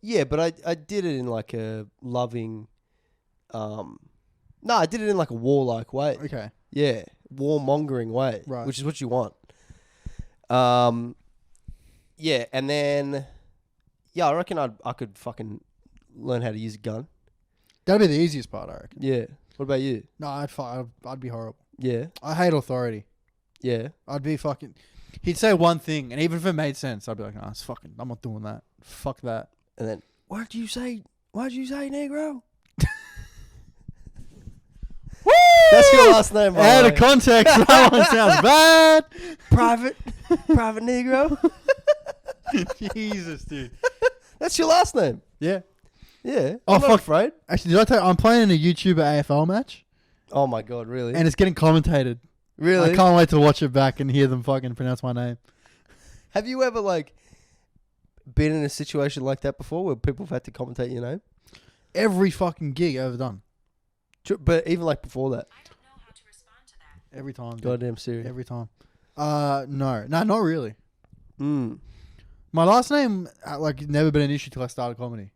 B: Yeah, but I did it in like a loving. No, I did it in like a warlike way.
C: okay.
B: Yeah, warmongering way,
C: Right.
B: which is what you want. Yeah, and then I reckon I could fucking learn how to use a gun.
C: That'd be the easiest part, I reckon.
B: Yeah. What about you?
C: No, I'd be horrible.
B: Yeah.
C: I hate authority.
B: Yeah.
C: I'd be fucking. He'd say one thing, and even if it made sense, I'd be like, "No, it's fucking. I'm not doing that. Fuck that."
B: And then, what'd you say, Negro?
C: Woo!
B: That's your last name, by
C: Out
B: the
C: of
B: way.
C: context, that one sounds bad.
B: Private Negro.
C: Jesus, dude.
B: That's your last name.
C: Yeah.
B: Yeah.
C: Oh,
B: I'm not
C: fuck.
B: afraid.
C: Actually, did I tell you, I'm playing in a YouTuber AFL match,
B: Oh my god, really?
C: and it's getting commentated.
B: Really?
C: I can't wait to watch it back and hear them fucking pronounce my name.
B: Have you ever like been in a situation like that before where people have had to commentate your name?
C: Every fucking gig I've ever done.
B: But even like before that.
D: I don't know how to respond to that.
C: Every time. dude.
B: Goddamn serious.
C: Every time. No, not really.
B: Mm.
C: My last name, never been an issue till I started comedy.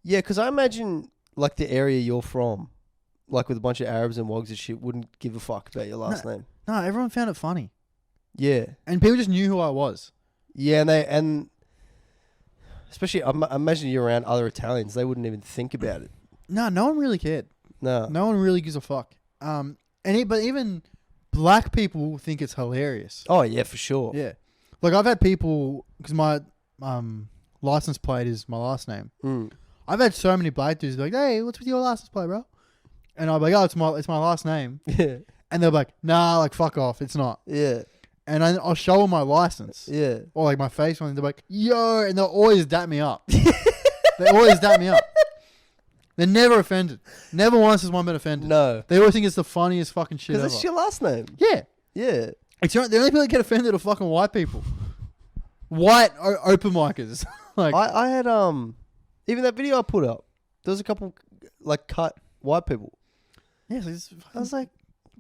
B: Yeah, because I imagine like the area you're from, like with a bunch of Arabs and wogs and shit, wouldn't give a fuck about your last name.
C: No, everyone found it funny.
B: Yeah.
C: And people just knew who I was.
B: Yeah, and especially I imagine you're around other Italians, they wouldn't even think about it.
C: No one really cared.
B: No.
C: No one really gives a fuck. But even black people think it's hilarious.
B: Oh yeah, for sure.
C: Yeah. Like I've had people, because my license plate is my last name.
B: Mm.
C: I've had so many black dudes be like, "Hey, what's with your license plate, bro?" And I'll be like, "Oh, it's my last name."
B: Yeah.
C: And they're like, "Nah, like fuck off, it's not."
B: Yeah.
C: And I'll show them my license.
B: Yeah.
C: Or like my face one, and they're like, "Yo," and they'll always dap me up. They always dap me up. They're never offended. Never once has one been offended.
B: No.
C: They always think it's the funniest fucking shit ever.
B: Because it's your last name.
C: Yeah.
B: Yeah.
C: The only people that get offended are fucking white people. White open micers. Like
B: I had even that video I put up, there was a couple like cut white people.
C: yeah, so it's
B: I was like,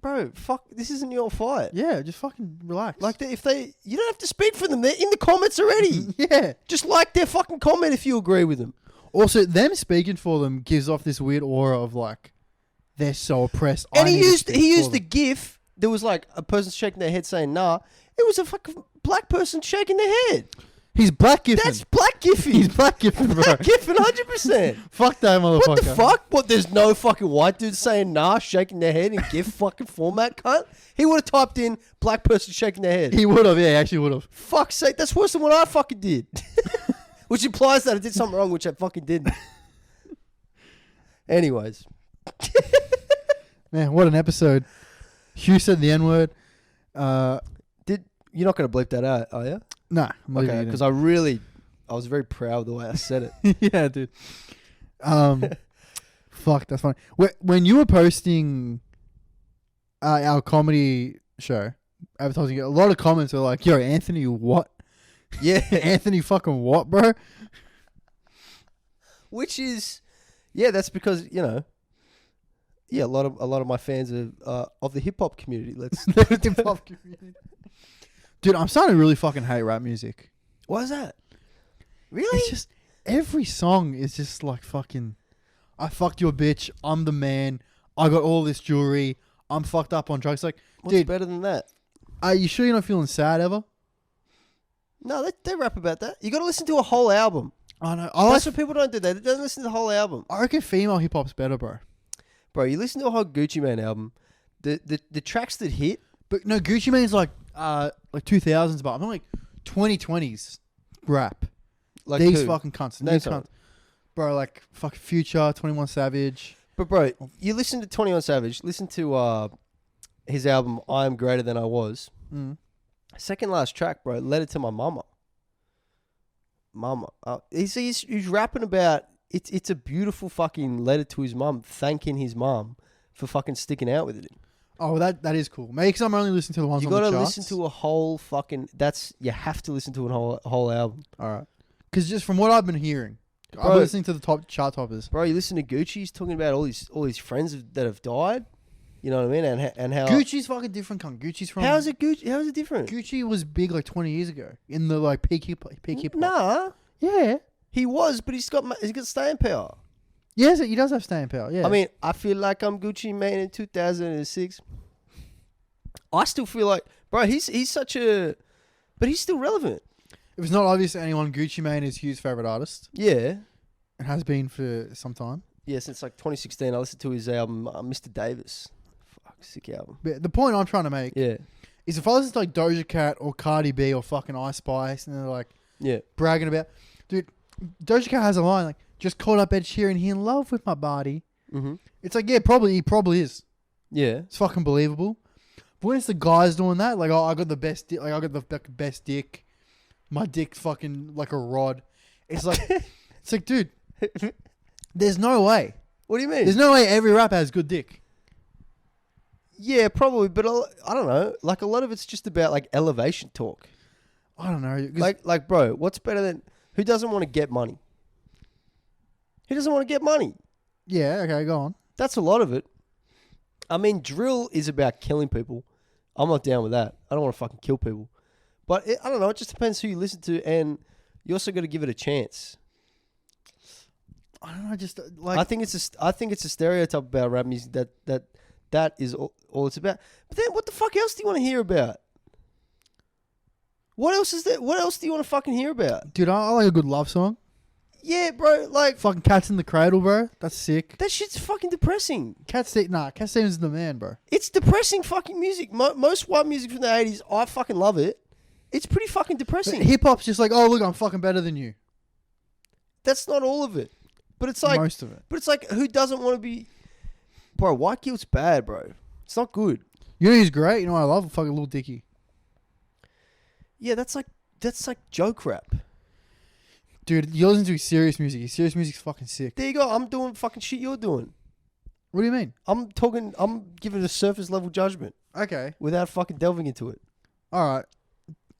B: bro, fuck, this isn't your fight.
C: yeah, just fucking relax.
B: Like, you don't have to speak for them. They're in the comments already.
C: yeah.
B: Just like their fucking comment if you agree with them.
C: Also, them speaking for them gives off this weird aura of like they're so oppressed.
B: And
C: I
B: he
C: need to
B: used
C: speak
B: the
C: for them.
B: gif. There was like a person shaking their head saying nah. It was a fucking black person shaking their head.
C: He's black giffin.
B: That's black gifting.
C: He's black giffin, bro.
B: Black gifting 100%.
C: Fuck that motherfucker.
B: What the fuck? What, there's no fucking white dude saying nah, shaking their head in GIF fucking format, cunt? He would have typed in black person shaking their head.
C: He would have, yeah, he actually would have.
B: Fuck's sake, that's worse than what I fucking did. Which implies that I did something wrong, which I fucking didn't. Anyways.
C: Man, what an episode. Hugh said the N-word.
B: You're not going to bleep that out, are you?
C: Nah, I'm leaving
B: Okay,
C: it in.
B: because I was very proud of the way I said it.
C: yeah, dude. Fuck, that's funny. When you were posting our comedy show, advertising, a lot of comments were like, "Yo, Anthony, what?
B: Yeah.
C: Anthony, fucking what, bro?"
B: Which is, yeah, that's because, you know, yeah, a lot of my fans are of the hip hop community.
C: Hip-hop community. Dude, I'm starting to really fucking hate rap music.
B: Why is that? Really?
C: It's just every song is just like fucking. I fucked your bitch. I'm the man. I got all this jewelry. I'm fucked up on drugs. Like,
B: What's
C: dude,
B: better than that?
C: are you sure you're not feeling sad ever?
B: No, they rap about that. You got to listen to a whole album.
C: I know.
B: That's what people don't do. They don't listen to the whole album.
C: I reckon female hip hop's better, bro.
B: Bro, you listen to a whole Gucci Mane album, the tracks that hit,
C: But no, Gucci Mane's like 2000s, but I'm like 2020s rap.
B: like
C: These
B: who?
C: fucking cunts.
B: Name
C: These
B: some.
C: cunts. Bro, like fucking Future, 21 Savage.
B: But bro, you listen to 21 Savage, listen to his album I Am Greater Than I Was.
C: Mm.
B: Second last track, bro, Letter to My Mama. Mama. He's rapping about it's a beautiful fucking letter to his mum, thanking his mum for fucking sticking out with it.
C: Oh, that is cool. Maybe because I'm only listening to the ones
B: You
C: on the
B: gotta
C: charts.
B: listen to a whole fucking you have to listen to a whole album.
C: All right. Because just from what I've been hearing, I've
B: Bro.
C: been listening to the top chart toppers.
B: Bro, you listen to Gucci, he's talking about all his friends that have died. You know what I mean? And how
C: Gucci's fucking different, cunt. Gucci's from...
B: How is it Gucci? How is it different?
C: Gucci was big like 20 years ago in the like peak hip hop.
B: Nah,
C: Yeah.
B: he was, but he's got staying power.
C: Yes, he does have staying power. Yeah.
B: I mean, I feel like I'm Gucci Mane in 2006. I still feel like, bro, he's such a, but he's still relevant.
C: if it's not obvious to anyone, Gucci Mane is Hugh's favorite artist.
B: Yeah,
C: It has been for some time.
B: yeah. Since like 2016, I listened to his album, Mr. Davis. Fuck, sick album.
C: But the point I'm trying to make
B: Yeah,
C: is if I listen to like Doja Cat or Cardi B or fucking Ice Spice and they're like
B: yeah.
C: bragging about, dude, Doja Cat has a line like, just called up Ed Sheeran, he in love with my body.
B: Mm-hmm.
C: It's like, yeah, he probably is.
B: Yeah.
C: It's fucking believable. But when it's the guys doing that, like, oh, I got the best dick, like, I got the best dick. My dick's fucking like a rod. It's like, dude, there's no way.
B: What do you mean?
C: There's no way every rapper has good dick.
B: Yeah, probably, but I don't know. Like a lot of it's just about like elevation talk.
C: I don't know. 'Cause
B: Like, bro, what's better than who doesn't want to get money? Who doesn't want to get money?
C: yeah, okay, go on.
B: That's a lot of it. I mean, drill is about killing people. I'm not down with that. I don't want to fucking kill people. But I don't know. It just depends who you listen to, and you also got to give it a chance.
C: I don't know. Just like
B: I think it's a stereotype about rap music that is all it's about. But then, what the fuck else do you want to hear about? What else is there? What else do you want to fucking hear about?
C: dude, I like a good love song.
B: Yeah, bro. Like
C: Fucking Cats in the Cradle, bro. That's sick.
B: that shit's fucking depressing.
C: Cat Stevens is the man, bro.
B: It's depressing fucking music. Most white music from the 80s, I fucking love it. It's pretty fucking depressing.
C: Hip hop's just like, oh look, I'm fucking better than you.
B: That's not all of it. But it's like
C: Most of it.
B: But it's like who doesn't want to be bro, white guilt's bad, bro. It's not good.
C: You know who's great? You know what I love? Fucking Lil Dicky.
B: Yeah, that's like joke rap.
C: Dude, you listen to his serious music. His serious music's fucking sick.
B: There you go. I'm doing fucking shit you're doing.
C: What do you mean?
B: I'm giving a surface level judgment
C: Okay.
B: without fucking delving into it.
C: All right.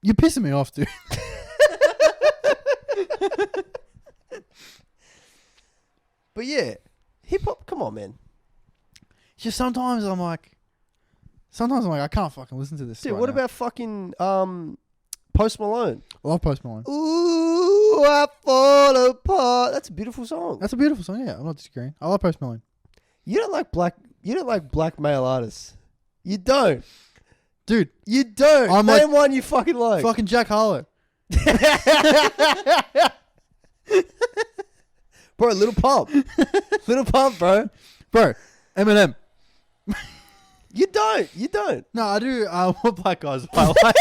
C: You're pissing me off, dude.
B: But yeah, hip hop, come on, man.
C: Just sometimes I'm like, I can't fucking listen to this.
B: Dude,
C: right
B: what
C: now.
B: about fucking Post Malone?
C: I love Post Malone.
B: Ooh, I fall apart. That's a beautiful song.
C: That's a beautiful song. Yeah, I'm not disagreeing. I love Post Malone.
B: You don't like black male artists. You don't.
C: Dude,
B: You don't.
C: I'm
B: Name
C: like-
B: one you fucking like.
C: fucking Jack Harlow.
B: Bro, Little Pump. Little Pump, bro.
C: Bro, Eminem.
B: You don't.
C: No, I do. What black guys I like?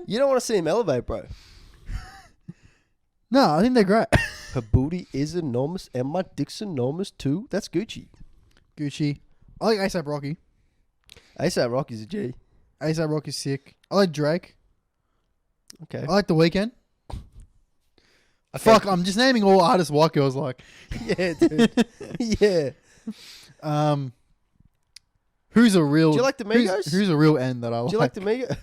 B: You don't want to see him elevate, bro.
C: No, I think they're great.
B: Her booty is enormous and my dick's enormous too. That's Gucci.
C: Gucci. I like ASAP Rocky.
B: ASAP Rocky's a G.
C: ASAP Rocky's sick. I like Drake.
B: Okay.
C: I like The Weeknd. Fuck, I'm just naming all artists white girls like.
B: Yeah, dude. Yeah.
C: Who's a real?
B: Do you like the Migos?
C: Who's a real end that I like?
B: Do you like the Migos?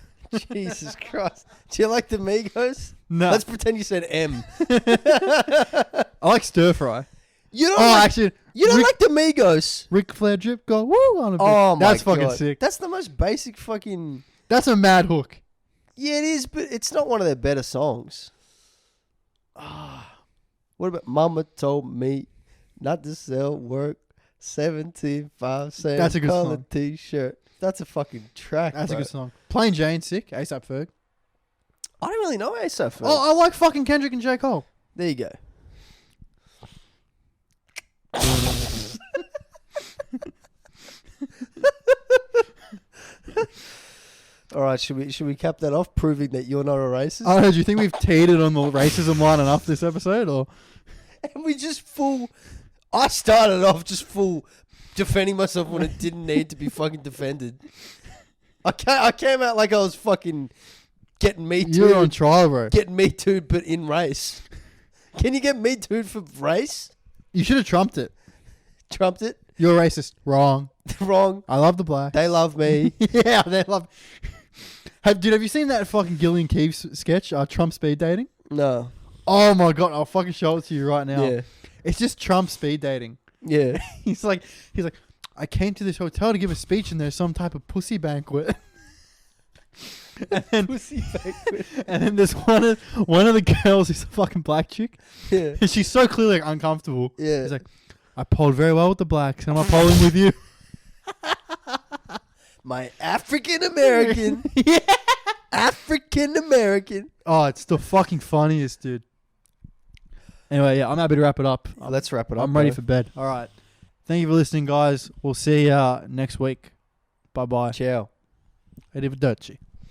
B: Jesus Christ. Do you like the Migos?
C: No.
B: Let's pretend you said M.
C: I like Stir Fry.
B: You don't
C: Oh,
B: like,
C: actually,
B: you don't
C: Rick,
B: like the Migos.
C: Ric Flair drip go woo on a bit.
B: Oh my
C: That's fucking
B: God.
C: sick.
B: That's the most basic fucking.
C: That's a mad hook.
B: Yeah, it is, but it's not one of their better songs. What about Mama told me not to sell work 17.5 cent
C: That's a good
B: color
C: song.
B: T-shirt. That's a fucking track.
C: That's
B: bro.
C: a good song. Plain Jane sick. ASAP Ferg.
B: I don't really know ASAP.
C: Oh, I like fucking Kendrick and J. Cole.
B: There you go. All right, should we cap that off, proving that you're not a racist?
C: I don't know. Do you think we've teetered on the racism line enough this episode, or?
B: And we just full. I started off just full defending myself when it didn't need to be fucking defended. I came out like I was fucking getting me too.
C: You're on trial, bro.
B: Getting me too, but in race. Can you get me too for race?
C: You should have trumped it.
B: Trumped it.
C: You're racist. Wrong.
B: Wrong.
C: I love the black.
B: They love me.
C: Yeah, they love. Have you seen that fucking Gillian Keefe sketch? Trump speed dating.
B: No.
C: Oh my god! I'll fucking show it to you right now.
B: Yeah.
C: It's just Trump speed dating.
B: Yeah.
C: He's like, I came to this hotel to give a speech, and there's some type of pussy banquet. And then,
B: Pussy banquet.
C: and then there's one of the girls who's a fucking black chick.
B: Yeah.
C: And she's so clearly like, uncomfortable.
B: Yeah.
C: He's like, I polled very well with the blacks, and I'm polling with you.
B: My African American.
C: Yeah.
B: African American.
C: Oh, it's the fucking funniest, dude. Anyway, yeah, I'm happy to wrap it up.
B: Let's wrap it up.
C: I'm ready
B: bro.
C: for bed. All right. Thank you for listening, guys. We'll see you next week. Bye-bye.
B: Ciao.
C: Arrivederci.